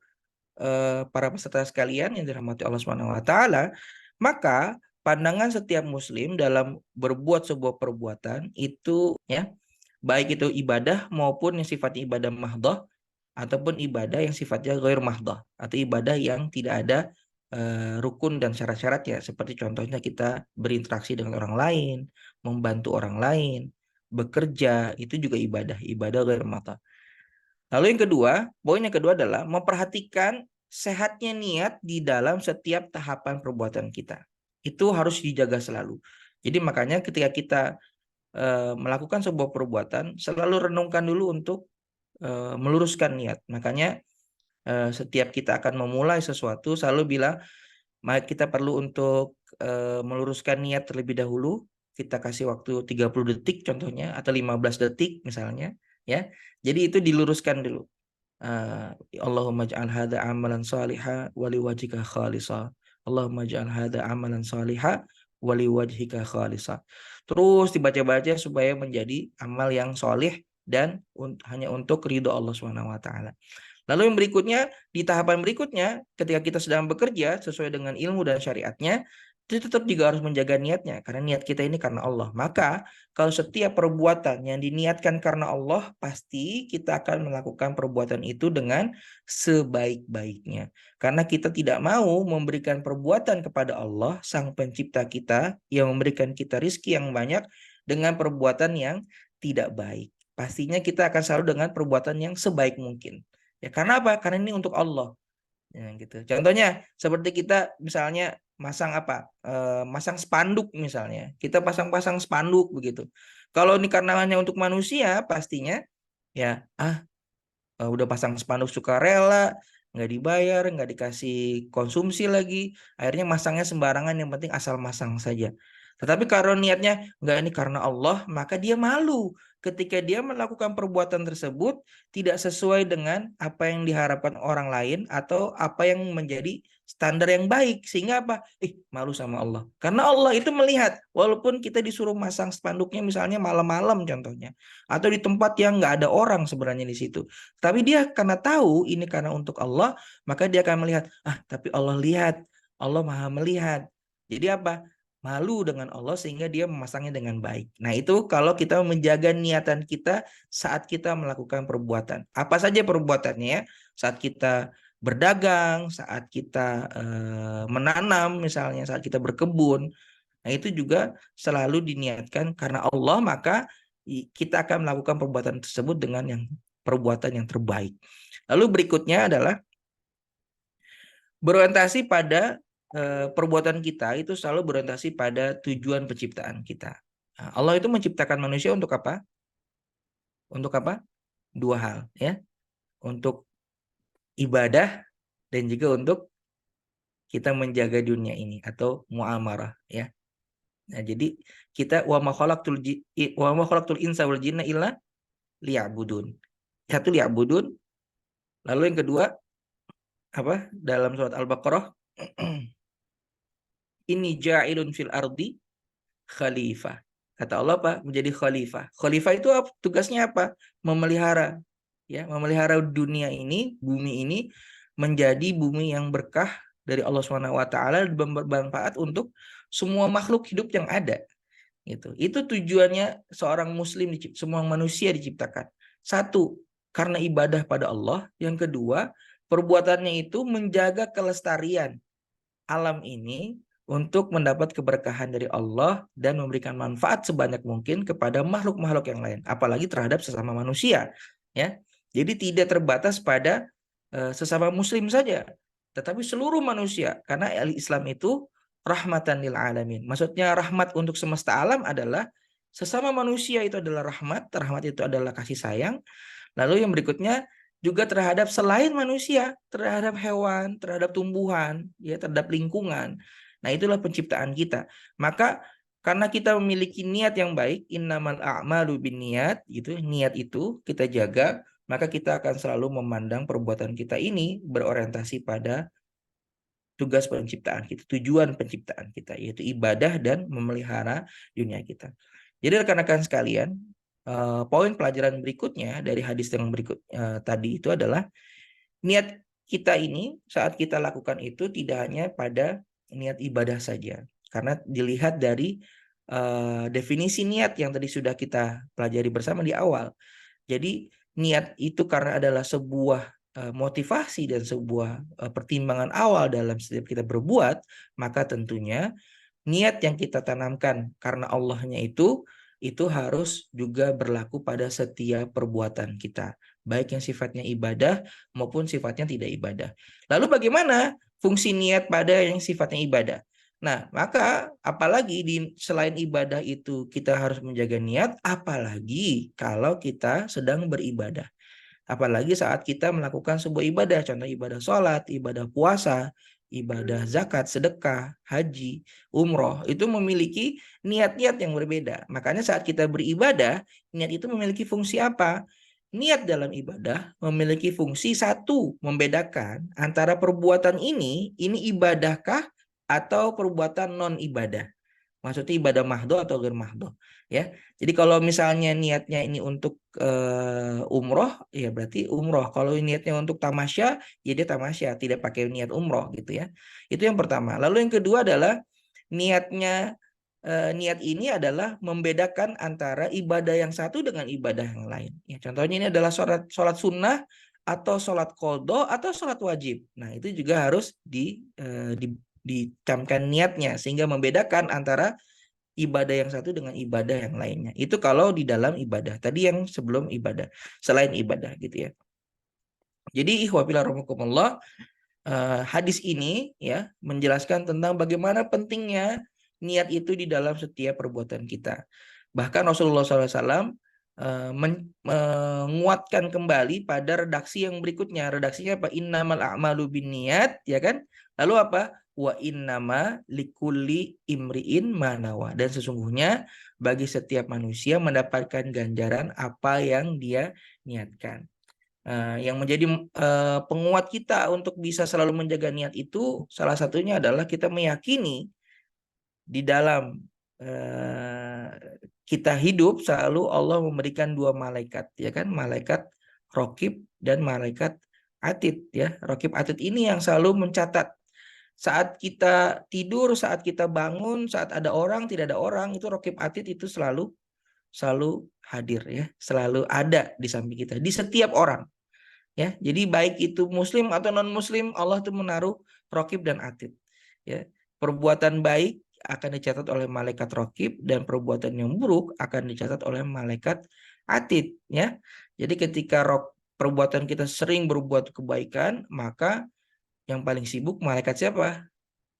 para peserta sekalian yang dirahmati Allah SWT, maka pandangan setiap muslim dalam berbuat sebuah perbuatan itu, ya, baik itu ibadah maupun yang sifatnya ibadah mahdoh ataupun ibadah yang sifatnya ghair mahdoh atau ibadah yang tidak ada rukun dan syarat-syarat, ya, seperti contohnya kita berinteraksi dengan orang lain, membantu orang lain, bekerja, itu juga ibadah ghair mahdoh. Lalu yang kedua, poin yang kedua adalah memperhatikan sehatnya niat di dalam setiap tahapan perbuatan kita. Itu harus dijaga selalu. Jadi makanya ketika kita melakukan sebuah perbuatan, selalu renungkan dulu untuk meluruskan niat. Makanya setiap kita akan memulai sesuatu, selalu bilang, kita perlu untuk meluruskan niat terlebih dahulu. Kita kasih waktu 30 detik contohnya, atau 15 detik misalnya, ya. Jadi itu diluruskan dulu. Allahumma ja'al hadha amalan salihah wali wajhika khalisa. Allahumma ja'al hadha amalan salihah wali wajhika khalisa. Terus dibaca-baca supaya menjadi amal yang solih dan hanya untuk ridho Allah SWT. Lalu yang berikutnya, di tahapan berikutnya, ketika kita sedang bekerja sesuai dengan ilmu dan syariatnya, itu tetap juga harus menjaga niatnya, karena niat kita ini karena Allah. Maka kalau setiap perbuatan yang diniatkan karena Allah, pasti kita akan melakukan perbuatan itu dengan sebaik-baiknya. Karena kita tidak mau memberikan perbuatan kepada Allah, Sang Pencipta kita, yang memberikan kita rizki yang banyak, dengan perbuatan yang tidak baik. Pastinya kita akan selalu dengan perbuatan yang sebaik mungkin. Ya, karena apa? Karena ini untuk Allah. Ya, gitu. Contohnya seperti kita misalnya masang apa? Masang spanduk misalnya. Kita pasang-pasang spanduk begitu. Kalau ini karena hanya untuk manusia, pastinya ya udah pasang spanduk sukarela, nggak dibayar, nggak dikasih konsumsi lagi, akhirnya masangnya sembarangan, yang penting asal masang saja. Tetapi kalau niatnya nggak, ini karena Allah, maka dia malu ketika dia melakukan perbuatan tersebut tidak sesuai dengan apa yang diharapkan orang lain atau apa yang menjadi standar yang baik, sehingga apa? Malu sama Allah. Karena Allah itu melihat, walaupun kita disuruh masang spanduknya misalnya malam-malam contohnya, atau di tempat yang nggak ada orang sebenarnya di situ, tapi dia karena tahu ini karena untuk Allah, maka dia akan melihat, tapi Allah lihat, Allah Maha melihat. Jadi apa? Malu dengan Allah sehingga dia memasangnya dengan baik. Nah, itu kalau kita menjaga niatan kita saat kita melakukan perbuatan. Apa saja perbuatannya ya? Saat kita berdagang, saat kita menanam misalnya, saat kita berkebun. Nah, itu juga selalu diniatkan karena Allah, maka kita akan melakukan perbuatan tersebut dengan perbuatan yang terbaik. Lalu berikutnya adalah berorientasi pada perbuatan kita itu selalu berorientasi pada tujuan penciptaan kita. Nah, Allah itu menciptakan manusia untuk apa? Untuk apa? Dua hal, ya. Untuk ibadah dan juga untuk kita menjaga dunia ini atau muamarah, ya. Nah, jadi kita wa ma khalaqtul insa wal jinna illa liya'budun. Satu liya'budun. Lalu yang kedua apa? Dalam surat Al-Baqarah ini ja'ilun fil ardi khalifah. Kata Allah apa? Menjadi khalifah. Khalifah itu tugasnya apa? Memelihara, ya, memelihara dunia ini, bumi ini menjadi bumi yang berkah dari Allah Subhanahu wa taala dan bermanfaat untuk semua makhluk hidup yang ada. Gitu. Itu tujuannya seorang muslim, semua manusia diciptakan. Satu, karena ibadah pada Allah. Yang kedua, perbuatannya itu menjaga kelestarian alam ini untuk mendapat keberkahan dari Allah dan memberikan manfaat sebanyak mungkin kepada makhluk-makhluk yang lain, apalagi terhadap sesama manusia, ya. Jadi tidak terbatas pada sesama muslim saja, tetapi seluruh manusia, karena Islam itu rahmatan lil alamin. Maksudnya rahmat untuk semesta alam adalah sesama manusia itu adalah rahmat, rahmat itu adalah kasih sayang. Lalu yang berikutnya juga terhadap selain manusia, terhadap hewan, terhadap tumbuhan, ya, terhadap lingkungan. Nah, itulah penciptaan kita. Maka karena kita memiliki niat yang baik, innamal a'malu binniyat, gitu, niat itu kita jaga, maka kita akan selalu memandang perbuatan kita ini berorientasi pada tugas penciptaan kita, tujuan penciptaan kita, yaitu ibadah dan memelihara dunia kita. Jadi rekan-rekan sekalian, poin pelajaran berikutnya dari hadis yang berikut tadi itu adalah niat kita ini saat kita lakukan itu tidak hanya pada niat ibadah saja, karena dilihat dari definisi niat yang tadi sudah kita pelajari bersama di awal. Jadi niat itu karena adalah sebuah motivasi dan sebuah pertimbangan awal dalam setiap kita berbuat, maka tentunya niat yang kita tanamkan karena Allahnya itu harus juga berlaku pada setiap perbuatan kita, baik yang sifatnya ibadah maupun sifatnya tidak ibadah. Lalu bagaimana fungsi niat pada yang sifatnya ibadah? Nah, maka apalagi selain ibadah itu kita harus menjaga niat, apalagi kalau kita sedang beribadah. Apalagi saat kita melakukan sebuah ibadah, contoh ibadah sholat, ibadah puasa, ibadah zakat, sedekah, haji, umroh, itu memiliki niat-niat yang berbeda. Makanya saat kita beribadah, niat itu memiliki fungsi apa? Niat dalam ibadah memiliki fungsi satu, membedakan antara perbuatan ini ibadahkah atau perbuatan non-ibadah. Maksudnya ibadah mahdoh atau ghair mahdoh, ya. Jadi kalau misalnya niatnya ini untuk umroh, ya berarti umroh. Kalau niatnya untuk tamasya, ya dia tamasya, tidak pakai niat umroh gitu ya. Itu yang pertama. Lalu yang kedua adalah niatnya niat ini adalah membedakan antara ibadah yang satu dengan ibadah yang lain. Ya, contohnya ini adalah sholat sunnah atau sholat qadha atau sholat wajib. Nah, itu juga harus dicamkan niatnya sehingga membedakan antara ibadah yang satu dengan ibadah yang lainnya. Itu kalau di dalam ibadah. Tadi yang sebelum ibadah, selain ibadah gitu ya. Jadi ikhwa fillah rahimakumullah, hadis ini ya menjelaskan tentang bagaimana pentingnya niat itu di dalam setiap perbuatan kita. Bahkan Rasulullah SAW menguatkan kembali pada redaksi yang berikutnya. Redaksinya apa? Innamal a'malu binniyat, ya kan? Lalu apa? Wa innama likulli imri'in manawa. Dan sesungguhnya bagi setiap manusia mendapatkan ganjaran apa yang dia niatkan. Yang menjadi penguat kita untuk bisa selalu menjaga niat itu salah satunya adalah kita meyakini di dalam kita hidup selalu Allah memberikan dua malaikat, ya kan, malaikat Raqib dan malaikat Atid, ya. Raqib Atid ini yang selalu mencatat saat kita tidur, saat kita bangun, saat ada orang, tidak ada orang, itu Raqib Atid itu selalu hadir, ya, selalu ada di samping kita, di setiap orang. Ya, jadi baik itu muslim atau non muslim, Allah itu menaruh Raqib dan Atid. Ya, perbuatan baik akan dicatat oleh malaikat Raqib dan perbuatan yang buruk akan dicatat oleh malaikat Atid. Ya, jadi ketika perbuatan kita sering berbuat kebaikan, maka yang paling sibuk malaikat siapa?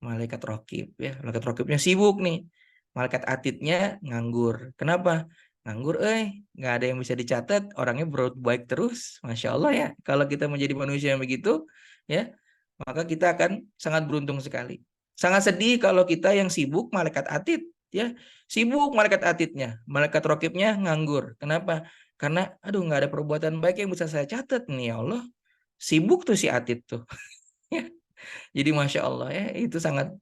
Malaikat raqib ya. Malaikat raqibnya sibuk nih. Malaikat atidnya nganggur. Kenapa? Nganggur, nggak ada yang bisa dicatat. Orangnya berbuat baik terus. Masya Allah ya. Kalau kita menjadi manusia yang begitu, ya, maka kita akan sangat beruntung sekali. Sangat sedih kalau kita yang sibuk malaikat atid, ya, sibuk malaikat atidnya, malaikat raqibnya nganggur. Kenapa? Karena, aduh, nggak ada perbuatan baik yang bisa saya catat nih ya Allah. Sibuk tuh si atid tuh. Jadi Masya Allah ya, itu sangat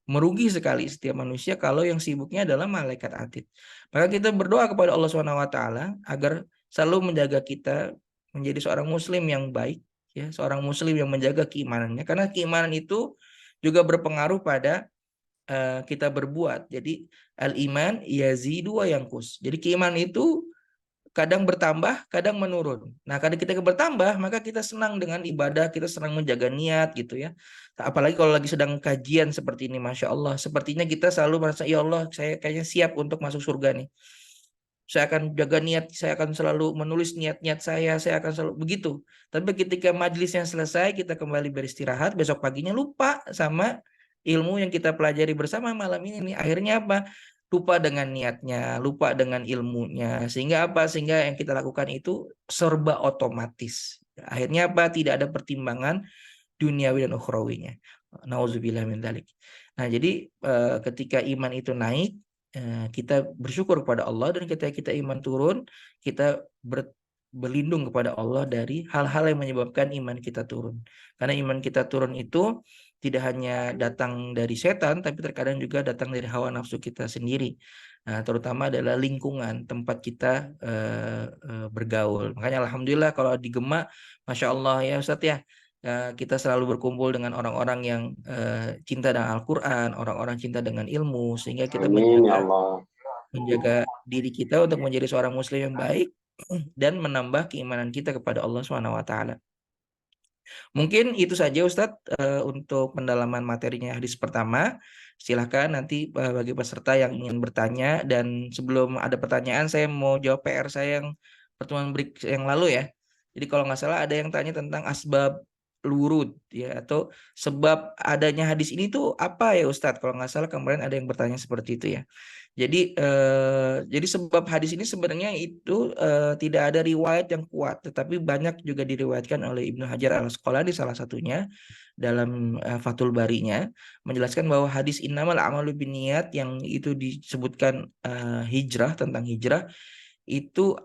merugi sekali setiap manusia kalau yang sibuknya adalah malaikat atid. Maka kita berdoa kepada Allah SWT agar selalu menjaga kita menjadi seorang muslim yang baik, ya, seorang muslim yang menjaga keimanannya. Karena keimanan itu juga berpengaruh pada kita berbuat. Jadi al-iman yazidu wa yanqus. Jadi keimanan itu kadang bertambah, kadang menurun. Nah, kadang kita bertambah, maka kita senang dengan ibadah, kita senang menjaga niat gitu ya. Apalagi kalau lagi sedang kajian seperti ini, Masya Allah. Sepertinya kita selalu merasa, ya Allah, saya kayaknya siap untuk masuk surga nih. Saya akan jaga niat, saya akan selalu menulis niat-niat saya akan selalu begitu. Tapi ketika majelisnya selesai, kita kembali beristirahat, besok paginya lupa sama ilmu yang kita pelajari bersama malam ini nih. Akhirnya apa? Lupa dengan niatnya, lupa dengan ilmunya. Sehingga apa? Sehingga yang kita lakukan itu serba otomatis. Akhirnya apa? Tidak ada pertimbangan duniawi dan ukhrawinya. Nauzubillah min dzalik. Nah, jadi ketika iman itu naik, kita bersyukur kepada Allah, dan ketika kita iman turun, kita berlindung kepada Allah dari hal-hal yang menyebabkan iman kita turun. Karena iman kita turun itu tidak hanya datang dari setan, tapi terkadang juga datang dari hawa nafsu kita sendiri. Nah, terutama adalah lingkungan tempat kita bergaul. Makanya alhamdulillah kalau di Gema, Masya Allah ya Ustadz ya, kita selalu berkumpul dengan orang-orang yang cinta dengan Al-Quran, orang-orang cinta dengan ilmu, sehingga kita Amin ya Allah. menjaga diri kita untuk menjadi seorang muslim yang baik dan menambah keimanan kita kepada Allah SWT. Mungkin itu saja Ustadz untuk pendalaman materinya hadis pertama. Silahkan nanti bagi peserta yang ingin bertanya, dan sebelum ada pertanyaan saya mau jawab PR saya yang pertemuan break yang lalu ya. Jadi kalau nggak salah ada yang tanya tentang asbab lurud ya, atau sebab adanya hadis ini tuh apa ya Ustadz? Kalau nggak salah kemarin ada yang bertanya seperti itu ya. Jadi sebab hadis ini sebenarnya itu tidak ada riwayat yang kuat, tetapi banyak juga diriwayatkan oleh Ibnu Hajar Al-Asqalani salah satunya dalam Fathul Barinya menjelaskan bahwa hadis innamal a'malu binniyat yang itu disebutkan hijrah, tentang hijrah itu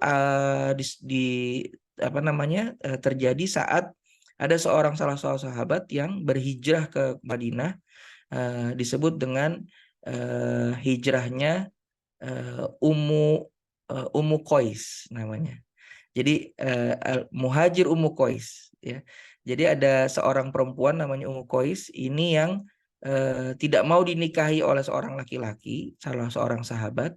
terjadi saat ada salah seorang sahabat yang berhijrah ke Madinah, disebut dengan hijrahnya Ummu Qais namanya. Jadi Muhajir Ummu Qais ya. Jadi ada seorang perempuan namanya Ummu Qais ini yang tidak mau dinikahi oleh seorang laki-laki, salah seorang sahabat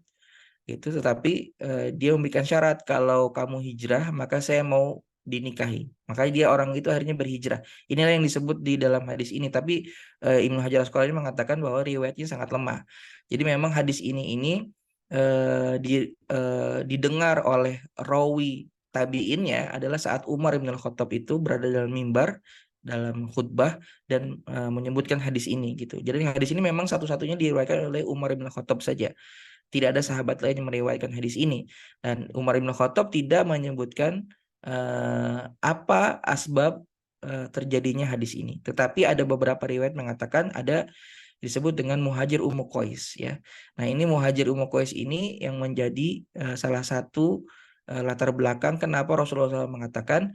itu, tetapi dia memberikan syarat, kalau kamu hijrah maka saya mau dinikahi. Makanya dia orang itu akhirnya berhijrah. Inilah yang disebut di dalam hadis ini. Tapi Ibnu Hajar Asqalani mengatakan bahwa riwayatnya sangat lemah. Jadi memang hadis ini didengar oleh rawi tabi'innya adalah saat Umar bin Al-Khattab itu berada dalam mimbar dalam khutbah dan menyebutkan hadis ini gitu. Jadi hadis ini memang satu-satunya diriwayatkan oleh Umar bin Al-Khattab saja. Tidak ada sahabat lain yang meriwayatkan hadis ini, dan Umar bin Khattab tidak menyebutkan apa asbab terjadinya hadis ini. Tetapi ada beberapa riwayat mengatakan ada disebut dengan Muhajir Ummu Qais ya. Nah, ini Muhajir Ummu Qais ini yang menjadi salah satu latar belakang kenapa Rasulullah SAW mengatakan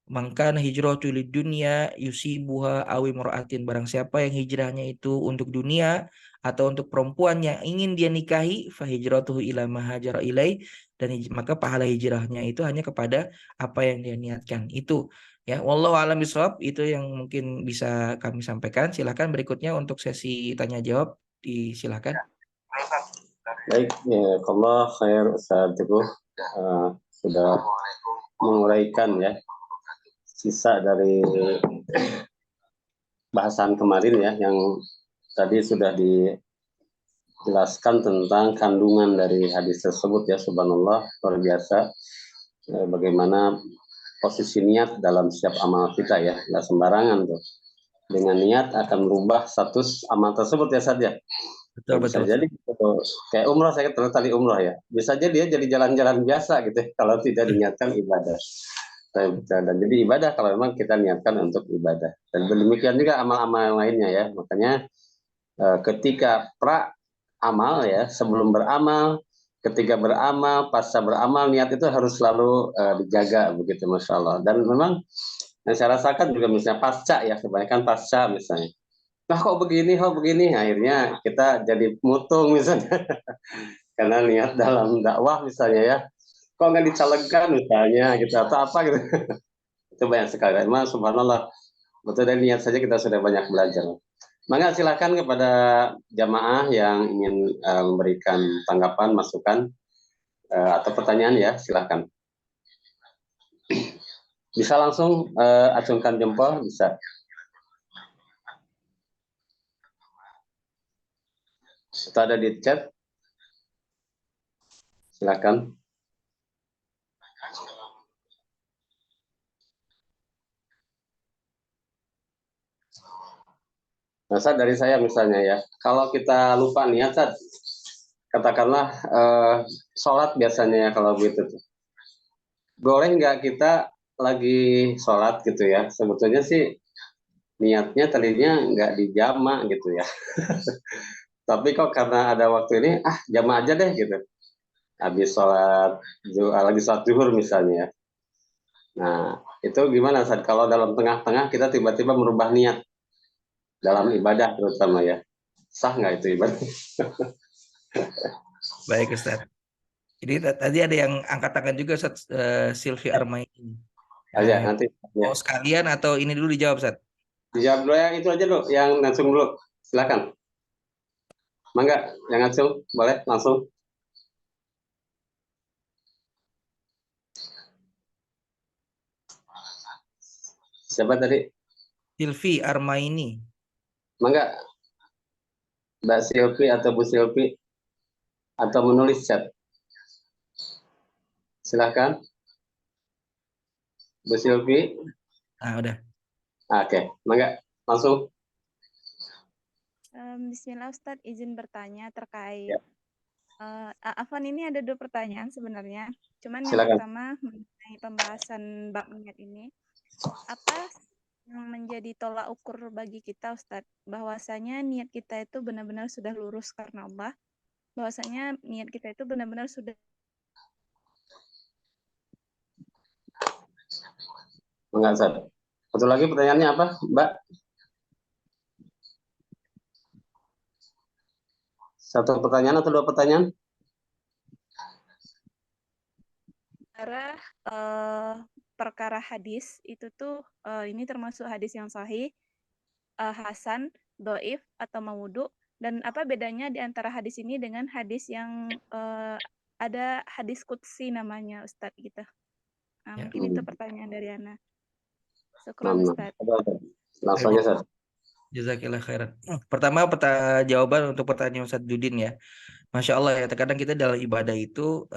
mangkana hijratu lid dunya yusibuha awi mura'atin, barang siapa yang hijrahnya itu untuk dunia atau untuk perempuan yang ingin dia nikahi, fa hijratuhu ila ma hajara ilai, dan maka pahala hijrahnya itu hanya kepada apa yang dia niatkan. Itu ya, wallahu a'lam bishawab, itu yang mungkin bisa kami sampaikan. Silakan berikutnya untuk sesi tanya jawab, disilakan. Baik, ya Allah khair Ustaz Teguh sudah menguraikan ya sisa dari bahasan kemarin ya, yang tadi sudah dijelaskan tentang kandungan dari hadis tersebut ya. Subhanallah, luar biasa bagaimana posisi niat dalam setiap amal kita ya, nggak sembarangan tuh. dengan niat akan merubah status amal tersebut ya Sad ya. Betul, Nah, bisa betul. jadi kayak umroh, saya katakan tadi umroh ya, bisa jadi dia jadi jalan-jalan biasa gitu ya, kalau tidak diniatkan ibadah. Dan jadi ibadah kalau memang kita niatkan untuk ibadah. Dan demikian juga amal-amal lainnya ya. Makanya ketika pra amal ya, sebelum beramal, ketika beramal, pasca beramal, niat itu harus selalu dijaga begitu, Masya Allah. Dan memang yang saya rasakan juga misalnya pasca ya, kebanyakan pasca misalnya. Nah kok begini, akhirnya kita jadi mutung misalnya, karena niat dalam dakwah misalnya ya, kok nggak dicalekan misalnya gitu, atau apa gitu. Itu banyak sekali. Memang subhanallah, betul dari niat saja kita sudah banyak belajar. Maka silakan kepada jamaah yang ingin memberikan tanggapan, masukan, atau pertanyaan ya, silakan. Bisa langsung acungkan jempol, bisa. Itu ada di chat. Silakan. Nah, Sad, dari saya misalnya ya, kalau kita lupa niat, Sad, katakanlah sholat biasanya ya kalau begitu. Boleh nggak kita lagi sholat gitu ya, sebetulnya sih niatnya tadinya nggak dijama gitu ya. Tapi kok karena ada waktu ini, jama aja deh gitu. Habis sholat, lagi sholat zuhur misalnya ya. Nah, itu gimana Sad? Kalau dalam tengah-tengah kita tiba-tiba merubah niat dalam ibadah terutama ya. Sah nggak itu ibadah? Baik, Ustaz. Jadi tadi ada yang angkat tangan juga, Ustaz, Silvi Armaini. Aja nanti ya. Mau sekalian atau ini dulu dijawab, Ustaz? Dijawab dulu yang itu aja dulu, yang langsung dulu. Silakan. Mangga, yang langsung boleh langsung. Siapa tadi? Silvi Armaini. Mangga, Mbak Silvi atau Bu Silvi, atau menulis chat. Silakan. Bu Silvi. Udah. Oke, mangga langsung. Bismillah Ustadz, izin bertanya terkait Ya. Afwan, ini ada 2 pertanyaan sebenarnya. Cuman yang Silakan. pertama mengenai pembahasan bab niat ini, apa yang menjadi tolak ukur bagi kita Ustadz, bahwasanya niat kita itu benar-benar sudah lurus karena Allah, bahwasanya niat kita itu benar-benar sudah. Mangga, Ustaz. Satu lagi pertanyaannya apa, Mbak? Satu pertanyaan atau 2 pertanyaan? Perkara hadis itu tuh ini termasuk hadis yang sahih, hasan, doif atau mawudu, dan apa bedanya di antara hadis ini dengan hadis yang ada hadis qudsi namanya Ustadz gitu. Ya. Mungkin itu pertanyaan dari Ana. Syukran Ustadz. Langsung aja, Ustaz. Jazakillah khairan. Pertama, jawaban untuk pertanyaan Ustadz Dudin ya. Masya Allah ya, terkadang kita dalam ibadah itu,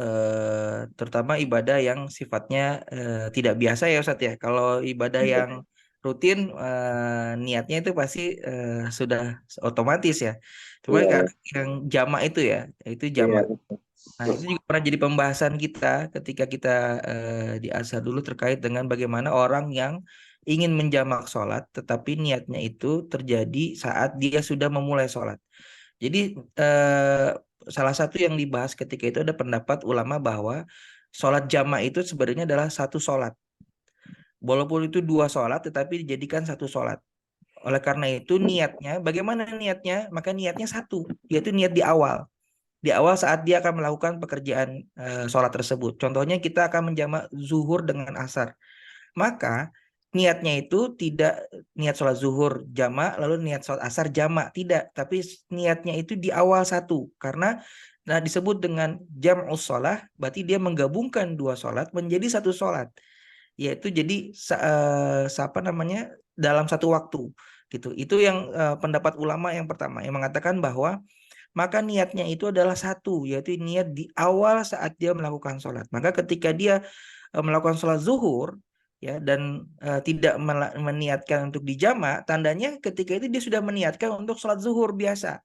terutama ibadah yang sifatnya tidak biasa ya Ustadz ya. Kalau ibadah yang rutin, niatnya itu pasti sudah otomatis ya. Cuma Iya. yang jamak itu ya, itu Iya. jamak. Nah, itu juga pernah jadi pembahasan kita ketika kita di Azhar dulu terkait dengan bagaimana orang yang ingin menjamak sholat, tetapi niatnya itu terjadi saat dia sudah memulai sholat. Jadi salah satu yang dibahas ketika itu ada pendapat ulama bahwa sholat jamak itu sebenarnya adalah satu sholat. Walaupun itu 2 sholat, tetapi dijadikan satu sholat. Oleh karena itu niatnya, bagaimana niatnya? Maka niatnya satu, yaitu niat di awal. Di awal saat dia akan melakukan pekerjaan sholat tersebut. Contohnya kita akan menjamak zuhur dengan asar. Maka niatnya itu tidak niat sholat zuhur jamak, lalu niat sholat asar jamak. Tidak, tapi niatnya itu di awal satu. Karena disebut dengan jam'us sholah, berarti dia menggabungkan 2 sholat menjadi satu sholat. Yaitu jadi apa namanya, dalam satu waktu. Gitu. Itu yang pendapat ulama yang pertama, yang mengatakan bahwa maka niatnya itu adalah satu, yaitu niat di awal saat dia melakukan sholat. Maka ketika dia melakukan sholat zuhur, ya dan tidak meniatkan untuk dijamak, tandanya ketika itu dia sudah meniatkan untuk sholat zuhur biasa.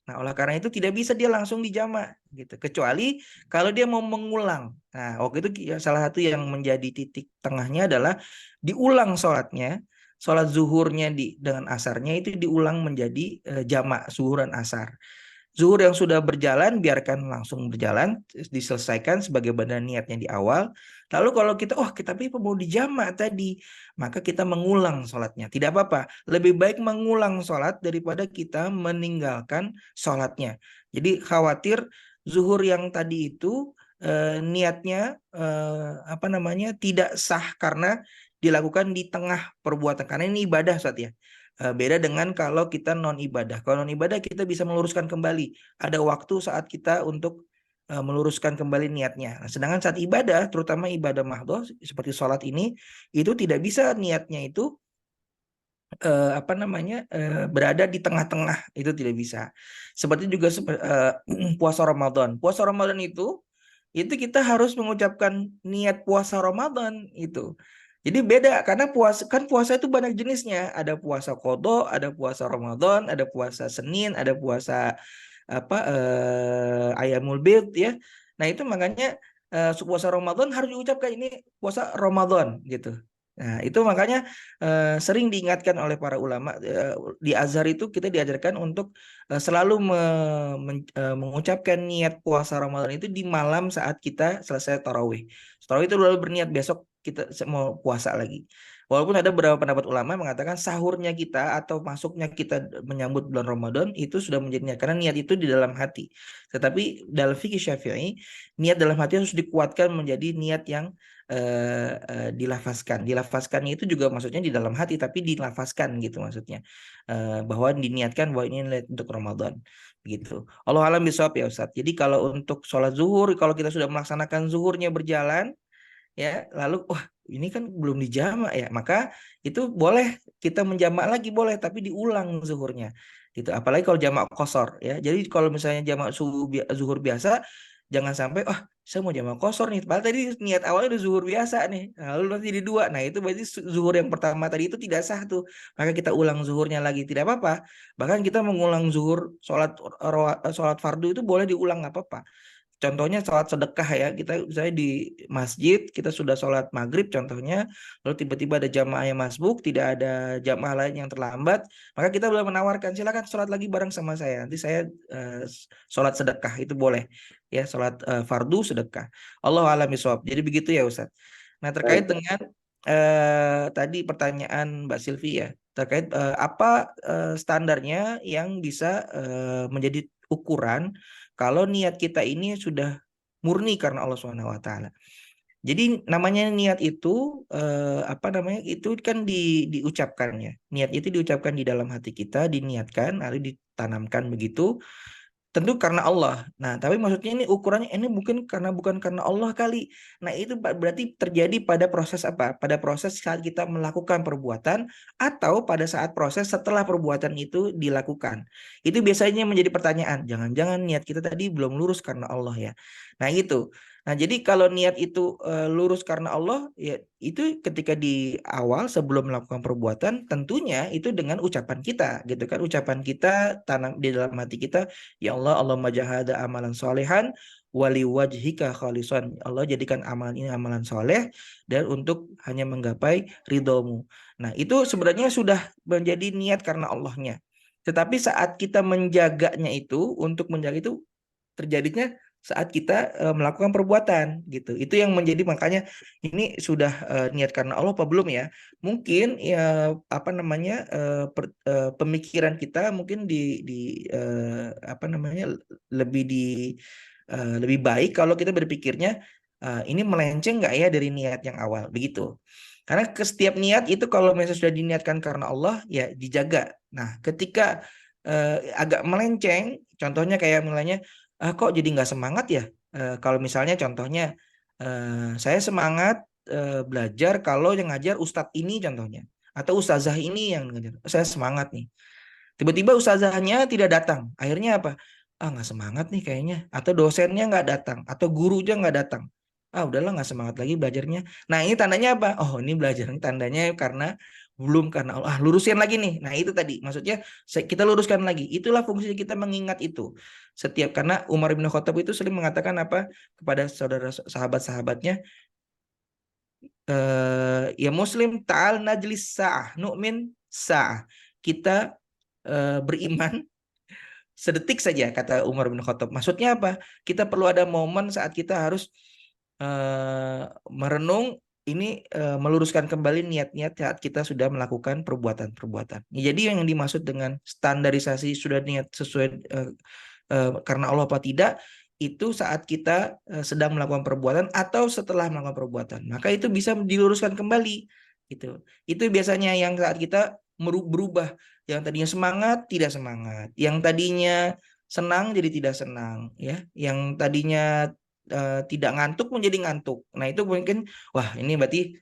Nah, oleh karena itu tidak bisa dia langsung dijamak gitu. Kecuali kalau dia mau mengulang. Nah, waktu itu salah satu yang menjadi titik tengahnya adalah diulang sholatnya, sholat zuhurnya dengan asarnya itu diulang menjadi jamak zuhur dan asar. Zuhur yang sudah berjalan biarkan langsung berjalan, diselesaikan sebagaimana niatnya di awal. Lalu kalau kita tapi mau dijamak tadi, maka kita mengulang sholatnya. Tidak apa-apa, lebih baik mengulang sholat daripada kita meninggalkan sholatnya. Jadi khawatir zuhur yang tadi itu niatnya tidak sah karena dilakukan di tengah perbuatan. Karena ini ibadah, Ustaz ya. Beda dengan kalau kita non ibadah. Kalau non ibadah kita bisa meluruskan kembali. Ada waktu saat kita untuk meluruskan kembali niatnya. Nah, sedangkan saat ibadah, terutama ibadah mahdhah seperti sholat ini, itu tidak bisa niatnya itu berada di tengah-tengah, itu tidak bisa. Seperti juga puasa Ramadan. Puasa Ramadan itu kita harus mengucapkan niat puasa Ramadan itu. Jadi beda karena puasa itu banyak jenisnya. Ada puasa qadha, ada puasa Ramadan, ada puasa Senin, ada puasa Ayamul Bid ya. Nah, itu makanya puasa Ramadan harus diucapkan ini puasa Ramadan gitu. Nah, itu makanya sering diingatkan oleh para ulama di Azhar itu kita diajarkan untuk selalu mengucapkan niat puasa Ramadan itu di malam saat kita selesai tarawih. Tarawih itu lalu berniat besok kita mau puasa lagi. Walaupun ada beberapa pendapat ulama mengatakan sahurnya kita atau masuknya kita menyambut bulan Ramadan itu sudah menjadi niat karena niat itu di dalam hati. Tetapi dalam fikih Syafi'i niat dalam hati harus dikuatkan menjadi niat yang dilafazkan. Dilafazkannya itu juga maksudnya di dalam hati tapi dilafazkan gitu maksudnya. Bahwa diniatkan bahwa ini niat untuk Ramadan gitu. Allah alam bisawab ya Ustaz. Jadi kalau untuk sholat zuhur, kalau kita sudah melaksanakan zuhurnya berjalan ya, lalu ini kan belum dijamak ya, maka itu boleh kita menjamak lagi boleh tapi diulang zuhurnya. Gitu. Apalagi kalau jamak qashar ya. Jadi kalau misalnya jamak zuhur biasa jangan sampai saya mau jamak qashar nih. Padahal tadi niat awalnya udah zuhur biasa nih. Lalu nanti di dua. Nah, itu berarti zuhur yang pertama tadi itu tidak sah tuh. Maka kita ulang zuhurnya lagi tidak apa-apa. Bahkan kita mengulang zuhur sholat fardu itu boleh diulang nggak apa-apa. Contohnya sholat sedekah ya, kita misalnya di masjid, kita sudah sholat maghrib contohnya, lalu tiba-tiba ada jamaah yang masbuk, tidak ada jamaah lain yang terlambat, maka kita boleh menawarkan, silakan sholat lagi bareng sama saya, nanti saya sholat sedekah, itu boleh. Ya, sholat fardu sedekah. Allahu a'lam bishawab. Jadi begitu ya Ustaz. Nah, terkait dengan tadi pertanyaan Mbak Silvi ya, terkait apa standarnya yang bisa menjadi ukuran kalau niat kita ini sudah murni karena Allah Subhanahu wa taala. Jadi namanya niat itu itu kan diucapkannya. Niat itu diucapkan di dalam hati kita, diniatkan lalu ditanamkan begitu. Tentu karena Allah. Nah, tapi maksudnya ini ukurannya ini bukan karena Allah kali. Nah, itu berarti terjadi pada proses apa? Pada proses saat kita melakukan perbuatan atau pada saat proses setelah perbuatan itu dilakukan. Itu biasanya menjadi pertanyaan. Jangan-jangan niat kita tadi belum lurus karena Allah ya. Nah, gitu. Nah, jadi kalau niat itu lurus karena Allah, ya itu ketika di awal sebelum melakukan perbuatan, tentunya itu dengan ucapan kita, gitu kan? Ucapan kita tanam di dalam hati kita, ya Allah, Allahumma jahada amalan solehan, wali wajhika khalisan. Allah jadikan amalan ini amalan soleh dan untuk hanya menggapai ridhomu. Nah, itu sebenarnya sudah menjadi niat karena Allahnya. Tetapi saat kita menjaganya itu, untuk menjaga itu terjadinya saat kita melakukan perbuatan gitu. Itu yang menjadi makanya ini sudah niat karena Allah apa belum ya? Mungkin ya pemikiran kita mungkin lebih baik kalau kita berpikirnya ini melenceng nggak ya dari niat yang awal begitu. Karena ke setiap niat itu kalau misalnya sudah diniatkan karena Allah ya dijaga. Nah, ketika agak melenceng, contohnya kayak mulanya kok jadi nggak semangat ya? Kalau misalnya contohnya saya semangat belajar kalau yang ngajar ustadz ini contohnya atau ustazah ini yang ngajar, saya semangat nih. Tiba-tiba ustazahnya tidak datang, akhirnya apa? Nggak semangat nih kayaknya. Atau dosennya nggak datang, atau gurunya nggak datang. udahlah nggak semangat lagi belajarnya. Nah ini tandanya apa? Oh ini belajarnya tandanya karena Allah. Lurusin lagi nih. Nah itu tadi maksudnya kita luruskan lagi. Itulah fungsi kita mengingat itu. Karena Umar bin Khattab itu sering mengatakan apa kepada saudara sahabat-sahabatnya, ya Muslim ta'al najlis sa'ah nu'min sa'ah. Kita beriman sedetik saja, kata Umar bin Khattab. Maksudnya apa? Kita perlu ada momen saat kita harus merenung ini, meluruskan kembali niat-niat saat kita sudah melakukan perbuatan-perbuatan. Jadi yang dimaksud dengan standarisasi sudah niat sesuai karena Allah apa tidak, itu saat kita sedang melakukan perbuatan atau setelah melakukan perbuatan. Maka itu bisa diluruskan kembali. Itu biasanya yang saat kita berubah. Yang tadinya semangat, tidak semangat. Yang tadinya senang, jadi tidak senang. Ya, yang tadinya tidak ngantuk menjadi ngantuk. Nah itu mungkin, wah ini berarti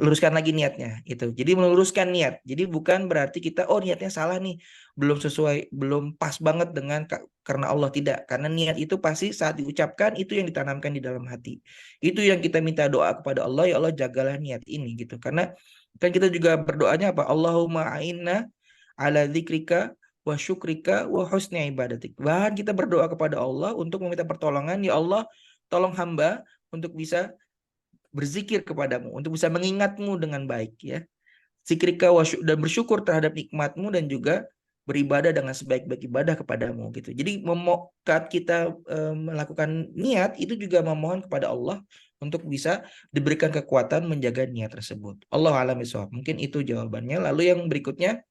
luruskan lagi niatnya. Jadi meluruskan niat. Jadi bukan berarti kita, oh niatnya salah nih, belum sesuai, belum pas banget dengan karena Allah, tidak. Karena niat itu pasti saat diucapkan itu yang ditanamkan di dalam hati. Itu yang kita minta doa kepada Allah, ya Allah jagalah niat ini gitu. Karena kan kita juga berdoanya apa? Allahumma a'inna ala dzikrika wa syukrika wa husni ibadatik. Bahkan kita berdoa kepada Allah untuk meminta pertolongan, ya Allah tolong hamba untuk bisa berzikir kepadamu, untuk bisa mengingatmu dengan baik, ya. Zikrika dan bersyukur terhadap nikmatmu, dan juga beribadah dengan sebaik-baik ibadah kepadamu gitu. Jadi saat kita melakukan niat itu juga memohon kepada Allah untuk bisa diberikan kekuatan menjaga niat tersebut. Allahu a'lam bishawab. Mungkin itu jawabannya. Lalu yang berikutnya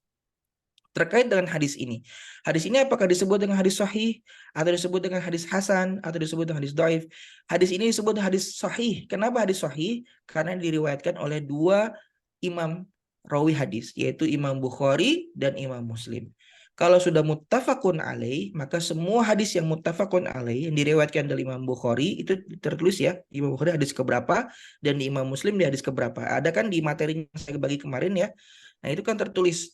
terkait dengan hadis ini. Hadis ini apakah disebut dengan hadis sahih, atau disebut dengan hadis hasan, atau disebut dengan hadis dhaif? Hadis ini disebut hadis sahih. Kenapa hadis sahih? Karena diriwayatkan oleh dua imam rawi hadis, yaitu Imam Bukhari dan Imam Muslim. Kalau sudah muttafaqun alaih, maka semua hadis yang muttafaqun alaih yang diriwayatkan dari Imam Bukhari itu tertulis ya, Imam Bukhari hadis keberapa dan di Imam Muslim di hadis keberapa. Ada kan di materi yang saya bagi kemarin ya. Nah itu kan tertulis.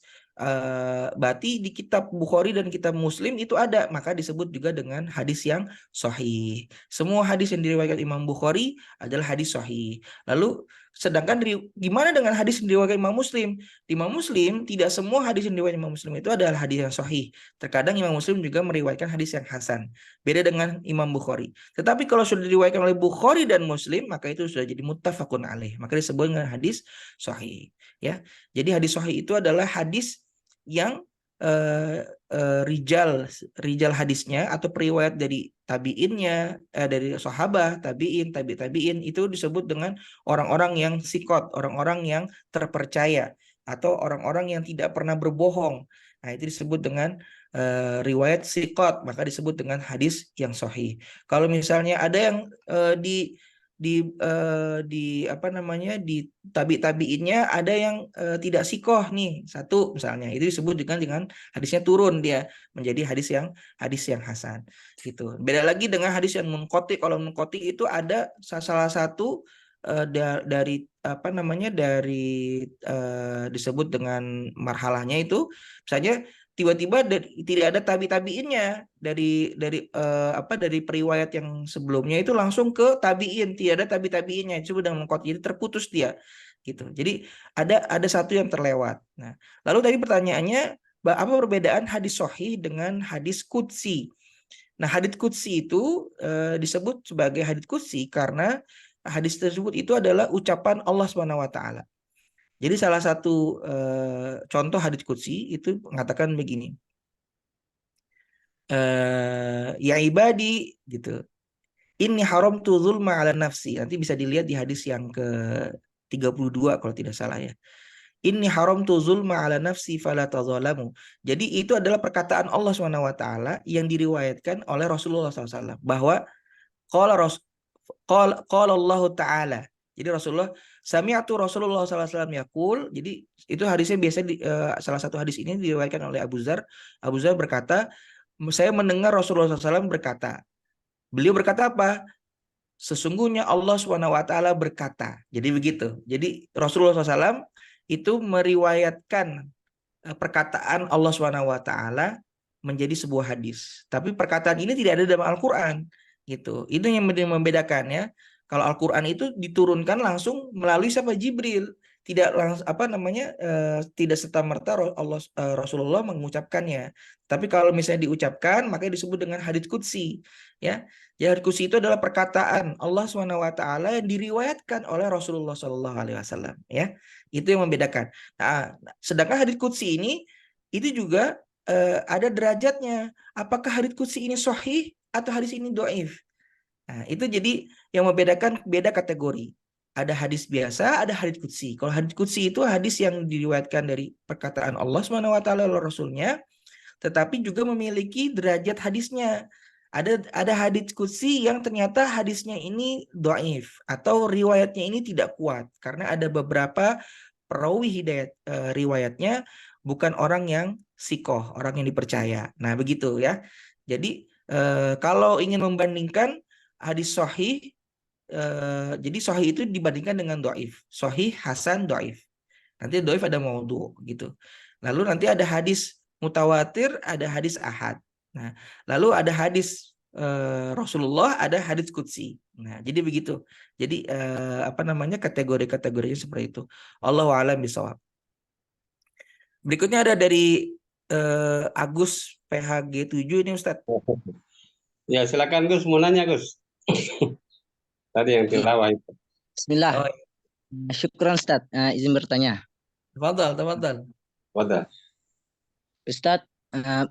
Berarti di kitab Bukhari dan kitab Muslim itu ada, maka disebut juga dengan hadis yang sahih. Semua hadis yang diriwayatkan Imam Bukhari adalah hadis sahih. Lalu sedangkan gimana dengan hadis yang diriwayatkan Imam Muslim? Di Imam Muslim tidak semua hadis yang diriwayatkan Imam Muslim itu adalah hadis yang sahih. Terkadang Imam Muslim juga meriwayatkan hadis yang hasan. Beda dengan Imam Bukhari. Tetapi kalau sudah diriwayatkan oleh Bukhari dan Muslim, maka itu sudah jadi muttafaqun alaih. Maka disebut dengan hadis sahih. Ya, jadi hadis sahih itu adalah hadis yang rijal hadisnya atau periwayat dari tabiinnya, dari sahabat, tabiin itu disebut dengan orang-orang yang sikot, orang-orang yang terpercaya, atau orang-orang yang tidak pernah berbohong. Nah itu disebut dengan riwayat sikot, maka disebut dengan hadis yang sahih. Kalau misalnya ada yang di tabiinnya ada yang tidak sikoh nih, satu misalnya, itu disebut dengan hadisnya turun, dia menjadi hadis yang hasan gitu. Beda lagi dengan hadis yang munqati. Kalau munqati itu ada salah satu dari disebut dengan marhalahnya itu, misalnya tiba-tiba tidak ada tabiinnya dari periwayat yang sebelumnya itu langsung ke tabiin, tidak ada tabiinnya, itu sudah mengkot, jadi terputus dia gitu. Jadi ada satu yang terlewat. Nah, lalu tadi pertanyaannya, apa perbedaan hadis sahih dengan hadis qudsi? Nah, hadis qudsi itu disebut sebagai hadis qudsi karena hadis tersebut itu adalah ucapan Allah SWT. Jadi salah satu contoh hadits qudsi itu mengatakan begini, ya ibadi gitu, inni haramtu zulma ala nafsi. Nanti bisa dilihat di hadis yang ke-32 kalau tidak salah ya. Inni haramtu zulma ala nafsi fala tadzalamu. Jadi itu adalah perkataan Allah SWT yang diriwayatkan oleh Rasulullah SAW, bahwa qala Allah Ta'ala. Jadi sami'tu Rasulullah SAW yaqul. Jadi itu hadisnya biasa salah satu hadis ini diriwayatkan oleh Abu Dzar. Abu Dzar berkata, saya mendengar Rasulullah SAW berkata. Beliau berkata apa? Sesungguhnya Allah SWT berkata. Jadi begitu. Jadi Rasulullah SAW itu meriwayatkan perkataan Allah SWT menjadi sebuah hadis. Tapi perkataan ini tidak ada dalam Al-Quran. gitu. Itu yang membedakan ya. Kalau Al-Qur'an itu diturunkan langsung melalui siapa? Jibril. Tidak langsung tidak serta-merta Rasulullah mengucapkannya. Tapi kalau misalnya diucapkan maka disebut dengan hadits qudsi ya. Ya, hadits qudsi itu adalah perkataan Allah SWT yang diriwayatkan oleh Rasulullah SAW ya. Itu yang membedakan. Nah, sedangkan hadits qudsi ini itu juga ada derajatnya. Apakah hadits qudsi ini sahih atau hadis ini dhaif? Nah, itu jadi yang membedakan beda kategori. Ada hadis biasa, ada hadis qudsi. Kalau hadis qudsi itu hadis yang diriwayatkan dari perkataan Allah SWT oleh Rasulnya, tetapi juga memiliki derajat hadisnya. Ada hadis qudsi yang ternyata hadisnya ini dhaif atau riwayatnya ini tidak kuat karena ada beberapa perawi riwayatnya bukan orang yang sikoh, orang yang dipercaya. Nah, begitu ya. Jadi kalau ingin membandingkan hadis sahih, jadi sahih itu dibandingkan dengan dhaif. Sahih, hasan, dhaif. Nanti dhaif ada maudhu gitu. Lalu nanti ada hadis mutawatir, ada hadis ahad. Nah, lalu ada hadis Rasulullah, ada hadis qudsi. Nah, jadi begitu. Jadi kategori-kategorinya seperti itu. Allahu a'lam bishawab. Berikutnya ada dari Agus PHG 7 ini Ustaz. Ya, silakan Gus, mau nanya Gus. Tadi yang tilawah itu. Bismillah. Oh, Syukran Ustaz. Izin bertanya. tafadhal. Wadah. Ustaz,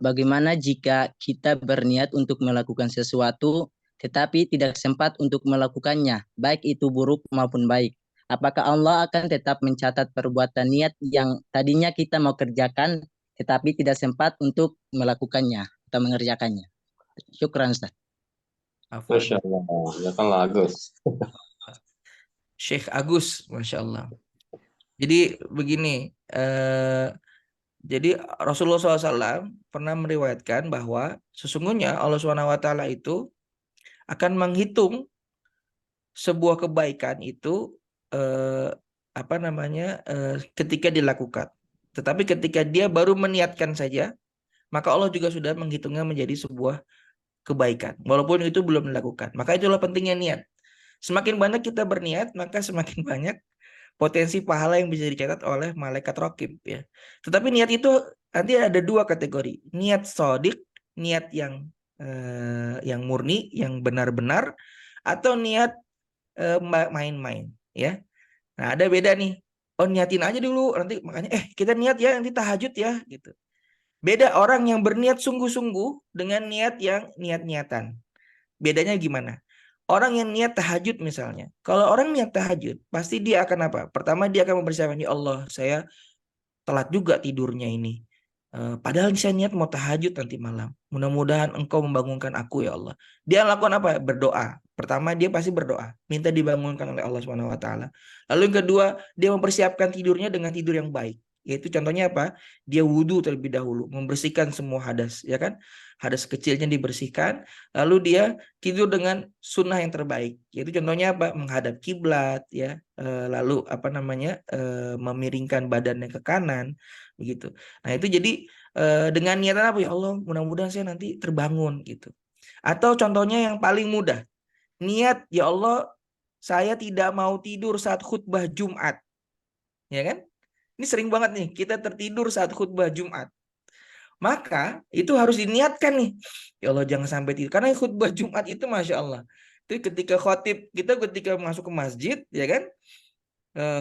bagaimana jika kita berniat untuk melakukan sesuatu tetapi tidak sempat untuk melakukannya, baik itu buruk maupun baik? Apakah Allah akan tetap mencatat perbuatan niat yang tadinya kita mau kerjakan tetapi tidak sempat untuk melakukannya atau mengerjakannya? Syukran Ustaz. Masya Allah. Ya kan Gus. Syekh Agus, Masya Allah. Jadi begini, jadi Rasulullah SAW pernah meriwayatkan bahwa sesungguhnya Allah SWT itu akan menghitung sebuah kebaikan itu ketika dilakukan. Tetapi ketika dia baru meniatkan saja, maka Allah juga sudah menghitungnya menjadi sebuah kebaikan, walaupun itu belum dilakukan. Maka itulah pentingnya niat. Semakin banyak kita berniat, maka semakin banyak potensi pahala yang bisa dicatat oleh malaikat raqib ya. Tetapi niat itu nanti ada dua kategori. Niat shadiq, niat yang murni, yang benar-benar, atau niat main-main ya. Nah, ada beda nih. Oh, niatin aja dulu nanti, makanya kita niat ya nanti tahajud ya gitu. Beda orang yang berniat sungguh-sungguh dengan niat yang niat-niatan. Bedanya gimana? Orang yang niat tahajud misalnya. Kalau orang niat tahajud, pasti dia akan apa? Pertama dia akan mempersiapkan, ya Allah, saya telat juga tidurnya ini. Padahal saya niat mau tahajud nanti malam. Mudah-mudahan Engkau membangunkan aku ya Allah. Dia lakukan apa? Berdoa. Pertama dia pasti berdoa, minta dibangunkan oleh Allah SWT. Lalu yang kedua, dia mempersiapkan tidurnya dengan tidur yang baik. Yaitu contohnya apa? Dia wudhu terlebih dahulu, membersihkan semua hadas, ya kan? Hadas kecilnya dibersihkan, lalu dia tidur dengan sunnah yang terbaik. Yaitu contohnya apa? Menghadap kiblat, ya. Lalu memiringkan badannya ke kanan, begitu. Nah itu jadi dengan niatan apa? Ya Allah, mudah-mudahan saya nanti terbangun, gitu. Atau contohnya yang paling mudah, niat, ya Allah, saya tidak mau tidur saat khutbah Jumat, ya kan? Ini sering banget nih, kita tertidur saat khutbah Jumat. Maka itu harus diniatkan nih. Ya Allah jangan sampai tidur. Karena khutbah Jumat itu Masya Allah. Itu ketika khotib, kita ketika masuk ke masjid, ya kan.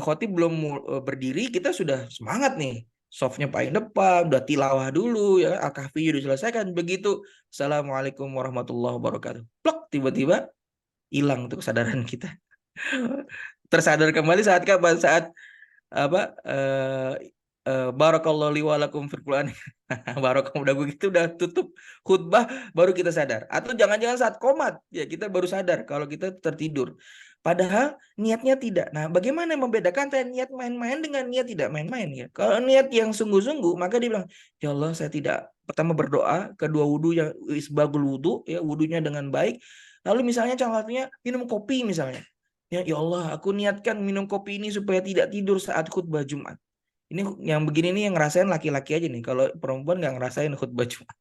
Khotib belum berdiri, kita sudah semangat nih. Softnya paling depan, udah tilawah dulu, ya kan. Al-Kahfi udah diselesaikan. Begitu, Assalamualaikum warahmatullahi wabarakatuh. Plok, tiba-tiba hilang tuh kesadaran kita. Tersadar kembali saat kapan? Saat barakallahu li wa lakum fil Qur'an. Barakallahu, udah begitu udah tutup khutbah baru kita sadar. Atau jangan-jangan saat qomat ya kita baru sadar kalau kita tertidur. Padahal niatnya tidak. Nah, bagaimana membedakan antara niat main-main dengan niat tidak main-main ya? Kalau niat yang sungguh-sungguh maka dia bilang, "Ya Allah, saya tidak," pertama berdoa, kedua wudu yang isbagul wudu ya, wudunya dengan baik. Lalu misalnya contohnya minum kopi misalnya. Ya Allah, aku niatkan minum kopi ini supaya tidak tidur saat khutbah Jumat. Ini yang begini nih yang ngerasain laki-laki aja nih. Kalau perempuan nggak ngerasain khutbah Jumat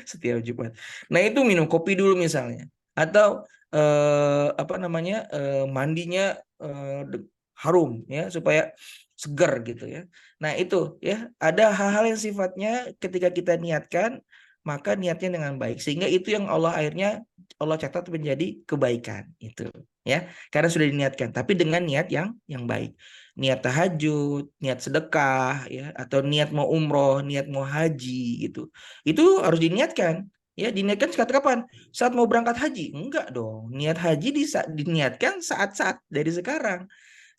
setiap Jumat. Nah itu minum kopi dulu misalnya. atau mandinya harum ya supaya segar gitu ya. Nah, itu ya, ada hal-hal yang sifatnya ketika kita niatkan, maka niatnya dengan baik, sehingga itu yang akhirnya Allah catat menjadi kebaikan itu ya, karena sudah diniatkan, tapi dengan niat yang baik. Niat tahajud, niat sedekah ya, atau niat mau umroh, niat mau haji gitu. Itu harus diniatkan. Ya, diniatkan saat kapan? Saat mau berangkat haji? Enggak dong. Niat haji diniatkan saat-saat dari sekarang.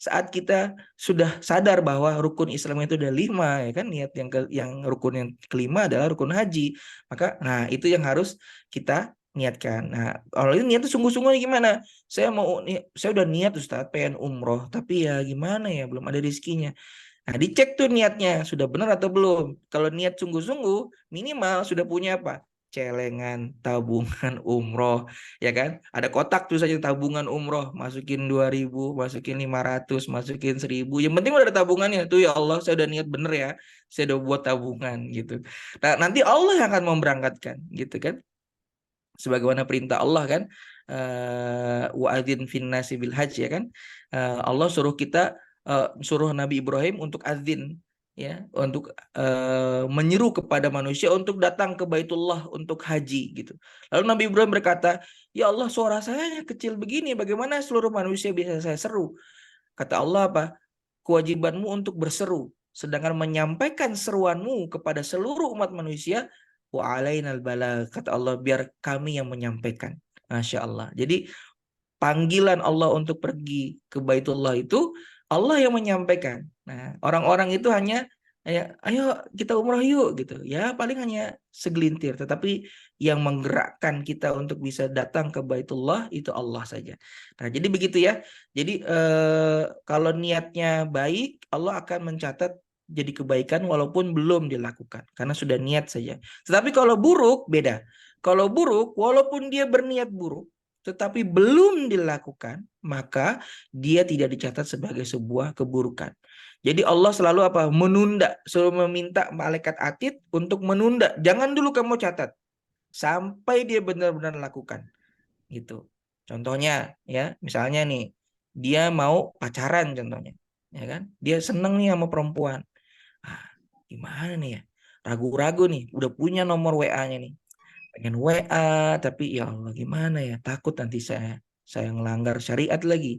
Saat kita sudah sadar bahwa rukun Islam itu ada 5, ya kan, niat yang rukun yang kelima adalah rukun haji, maka nah itu yang harus kita niatkan. Nah, kalau ini niatnya sungguh-sungguh gimana? Saya udah niat Ustaz pengen umroh, tapi ya gimana ya, belum ada rezekinya. Nah, dicek tuh niatnya sudah benar atau belum. Kalau niat sungguh-sungguh, minimal sudah punya apa? Celengan tabungan umroh, ya kan? Ada kotak tuh saja tabungan umroh, masukin 2.000, masukin 500, masukin 1.000. Yang penting udah ada tabungannya tuh, ya Allah, saya udah niat bener ya, saya udah buat tabungan gitu. Nah, nanti Allah yang akan memberangkatkan, gitu kan? Sebagaimana perintah Allah kan, wa'adzin finnasi bil hajj, ya kan? Allah suruh kita, suruh Nabi Ibrahim untuk azin, ya, untuk menyeru kepada manusia untuk datang ke Baitullah untuk haji gitu. Lalu Nabi Ibrahim berkata, ya Allah, suara saya kecil begini, bagaimana seluruh manusia bisa saya seru? Kata Allah apa? Kewajibanmu untuk berseru, sedangkan menyampaikan seruanmu kepada seluruh umat manusia, wa alainal bala, kata Allah, biar kami yang menyampaikan. Masya Allah. Jadi panggilan Allah untuk pergi ke Baitullah itu Allah yang menyampaikan. Nah, orang-orang itu hanya ayo kita umroh yuk gitu. Ya paling hanya segelintir, tetapi yang menggerakkan kita untuk bisa datang ke Baitullah itu Allah saja. Nah, jadi begitu ya. Jadi kalau niatnya baik, Allah akan mencatat jadi kebaikan walaupun belum dilakukan karena sudah niat saja. Tetapi kalau buruk beda. Kalau buruk, walaupun dia berniat buruk tetapi belum dilakukan, maka dia tidak dicatat sebagai sebuah keburukan. Jadi Allah selalu apa? Menunda, selalu meminta malaikat atid untuk menunda. Jangan dulu kamu catat sampai dia benar-benar lakukan. Gitu. Contohnya ya, misalnya nih, dia mau pacaran contohnya, ya kan? Dia seneng nih sama perempuan. Gimana nih ya? Ragu-ragu nih, udah punya nomor WA-nya nih. Pengen WA, tapi ya Allah gimana ya, takut nanti saya ngelanggar syariat lagi.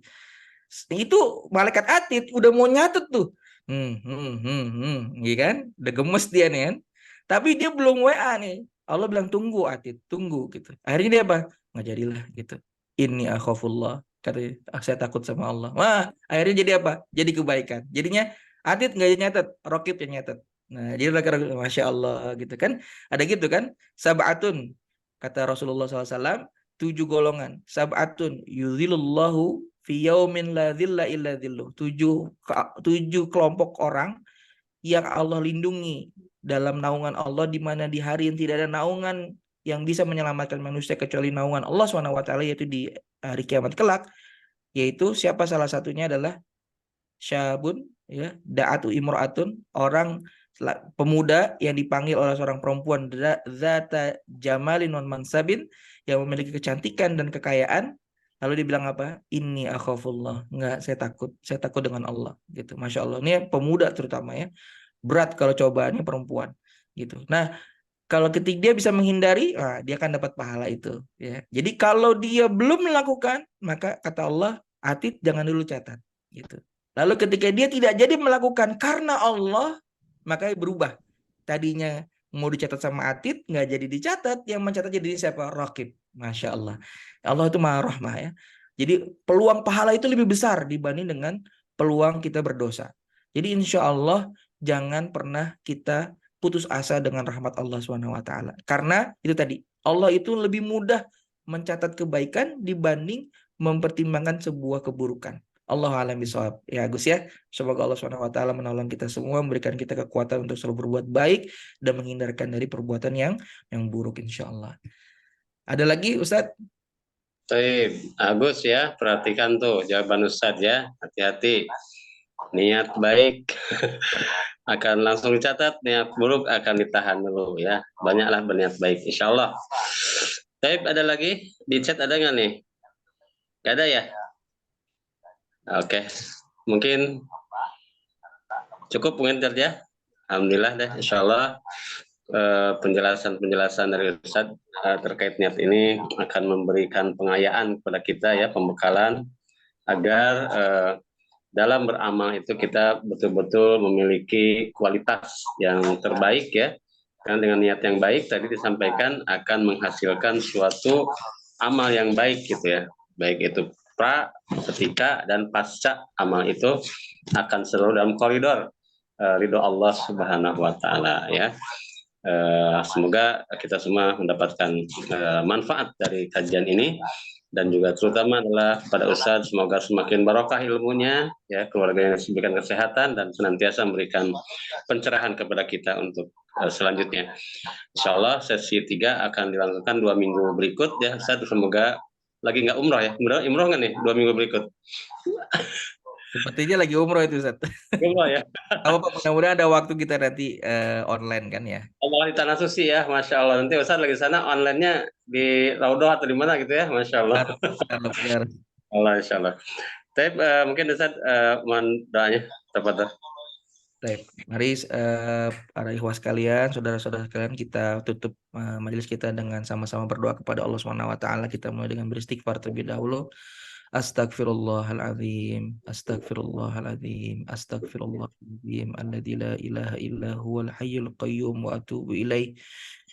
Itu malaikat atid udah mau nyatet tuh, gitu kan, udah gemes dia nih kan, tapi dia belum WA nih. Allah bilang tunggu atid, tunggu gitu. Akhirnya dia apa? Nggak jadilah gitu. Inni akhafullah, kata saya takut sama Allah. Wah, akhirnya jadi apa? Jadi kebaikan. Jadinya atid nggak nyatet, Rokib yang nyatet. Nah, jadi Masya Allah gitu kan. Ada gitu kan. Sab'atun, kata Rasulullah SAW, 7 golongan. Sab'atun yuzilullahu fi yaumin la dhilla illa dhilluh. 7 kelompok orang yang Allah lindungi dalam naungan Allah, di mana di hari yang tidak ada naungan yang bisa menyelamatkan manusia kecuali naungan Allah SWT, yaitu di hari kiamat kelak. Yaitu siapa? Salah satunya adalah syabun, ya, da'atu imra'atun, orang pemuda yang dipanggil oleh seorang perempuan zata jamalin wan mansabin, yang memiliki kecantikan dan kekayaan. Lalu dibilang apa? Inni akhafullah. Enggak, saya takut dengan Allah gitu. Masya Allah. Ini pemuda terutama ya. Berat kalau cobaannya perempuan gitu. Nah, kalau ketika dia bisa menghindari, dia akan dapat pahala itu ya. Jadi kalau dia belum melakukan, maka kata Allah, atid jangan dulu catat gitu. Lalu ketika dia tidak jadi melakukan karena Allah, maka berubah. Tadinya mau dicatat sama atid, nggak jadi dicatat. Yang mencatat jadi siapa? Raqib. Masya Allah. Allah itu maha rahmah ya. Jadi peluang pahala itu lebih besar dibanding dengan peluang kita berdosa. Jadi insya Allah jangan pernah kita putus asa dengan rahmat Allah SWT. Karena itu tadi, Allah itu lebih mudah mencatat kebaikan dibanding mempertimbangkan sebuah keburukan. Allahu a'lam bishawab. Ya Gus ya, semoga Allah SWT menolong kita semua, memberikan kita kekuatan untuk selalu berbuat baik dan menghindarkan dari perbuatan yang buruk insya Allah. Ada lagi Ustadz? Baik, Agus ya, perhatikan tuh jawaban Ustadz ya, hati-hati. Niat baik akan langsung dicatat, niat buruk akan ditahan dulu ya. Banyaklah berniat baik, insya Allah. Taib, ada lagi? Di chat ada nggak nih? Nggak ada ya? Oke. Mungkin cukup mungkin ya. Alhamdulillah deh, insya Allah penjelasan-penjelasan dari Ustadz terkait niat ini akan memberikan pengayaan kepada kita ya, pembekalan agar dalam beramal itu kita betul-betul memiliki kualitas yang terbaik ya. Karena dengan niat yang baik tadi disampaikan akan menghasilkan suatu amal yang baik gitu ya. Baik itu ketika, dan pasca amal itu akan selalu dalam koridor ridho Allah Subhanahu wa taala ya. Semoga kita semua mendapatkan manfaat dari kajian ini, dan juga terutama adalah pada Ustadz, semoga semakin barokah ilmunya ya, keluarganya diberikan kesehatan dan senantiasa memberikan pencerahan kepada kita untuk selanjutnya. Insya Allah sesi 3 akan dilakukan 2 minggu berikut ya Ustadz. Semoga lagi nggak umroh ya, umroh nggak nih 2 minggu berikut? Sepertinya lagi umroh itu, Ustaz. Umroh ya. Apa Pak, mudah-mudahan ada waktu kita nanti online kan ya. Allah di Tanah Suci ya, Masya Allah. Nanti Ustadz lagi sana online-nya di Raudhah atau di mana gitu ya, Masya Allah. Benar. Allah, Insya Allah. Tapi mungkin Ustadz mohon doanya tepat. Baik, mari para ikhwas sekalian, saudara-saudara sekalian, kita tutup majelis kita dengan sama-sama berdoa kepada Allah Subhanahu wa taala. Kita mulai dengan beristighfar terlebih dahulu. Astagfirullahaladzim, astagfirullahaladzim, astagfirullahaladzim, alladzi la ilaha illa huwal hayyul qayyum wa atubu ilaih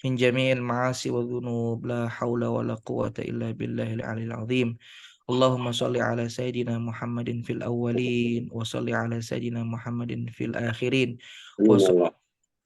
min jami'il ma'asi wa dhunub, la haula wa la quwata illa billahil aliyil azim. Allahumma salli ala Sayyidina Muhammadin fil awwalin wa salli ala Sayyidina Muhammadin fil akhirin wa salli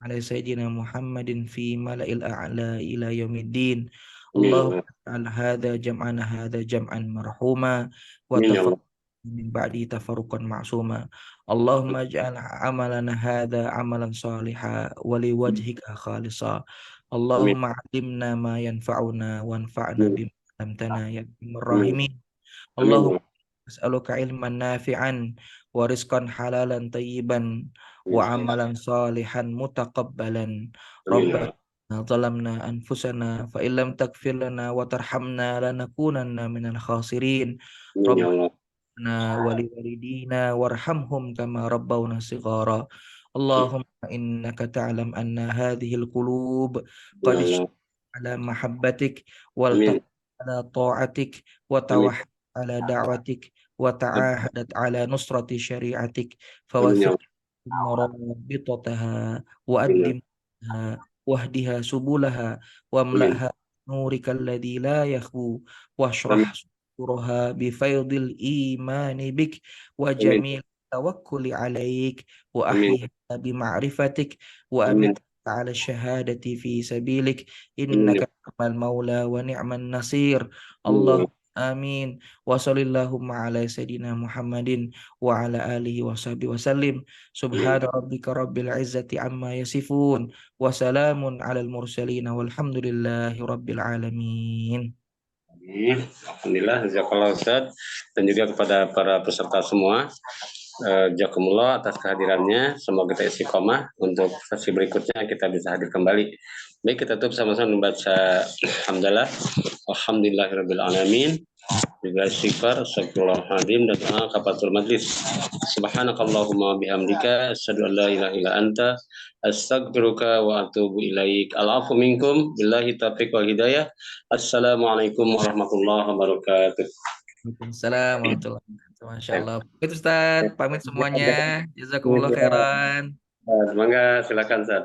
ala Sayyidina Muhammadin fi mala'il a'la ila yaumiddin. Allahumma al hadha jam'ana hadha jam'an marhuma wa tafarraqna min ba'di tafarruqan ma'suma. Allahumma ij'al amalana hadha amalan salihan wa liwajhika khalisa. Allahumma 'allimna ma yanfa'una wanfa'na bima 'allamtana ya arhamar rahimin. Allahumma as'aluka ilman nafi'an wa rizqan halalan tayyiban wa amalan salihan mutaqabbalan. Rabbana zalamna anfusana fa illam taghfir lana wa tarhamna lanakunanna minal khasirin. Rabbana wa liwalidina warhamhum kama rabbawna shighara. Allahumma innaka ta'lam anna hadhil qulub qad ala mahabbatik wal ala ta'atik wa tawahhid ala da'watik wa ta'ahadat ala nusrati syari'atik fawathiq marabitataha wa addimha wahdiha subulaha wa mla'ha nurika alladhi la yakhbu washrah suduraha bifaydil imani bik wa jamil tawakkuli alaik wa ahyiha bima'rifatik wa amit ala syahadati fi sabilik innaka ni'mal maula wa ni'man nasir. Allah amin. Wa sallallahumma ala sayyidina Muhammadin wa ala alihi wa sahbihi wa sallim. Subhana rabbika rabbil izzati amma yasifun wa salamun alal mursalin walhamdulillahi rabbil alamin. Alhamdulillah, jazakallah Ustaz, dan juga kepada para peserta semua. Jazakumullah atas kehadirannya. Semoga kita istiqomah untuk sesi berikutnya kita bisa hadir kembali. Baik, kita tutup sama-sama membaca hamdalah. Alhamdulillahirabbil alamin. Juga istighfar, astagfirullahaladzim, dan doa kafatul majlis. Subhanakallahumma bihamdika asyhadu an la ilaha illa anta astaghfiruka wa atubu ilaik. Al-afu minkum billahi taufiq wal hidayah. Assalamualaikum warahmatullahi wabarakatuh. Waalaikumsalam warahmatullahi wabarakatuh. Masya Allah. Itu Ustaz, pamit semuanya. Jazakumullah khairan. Semoga silakan Ustaz.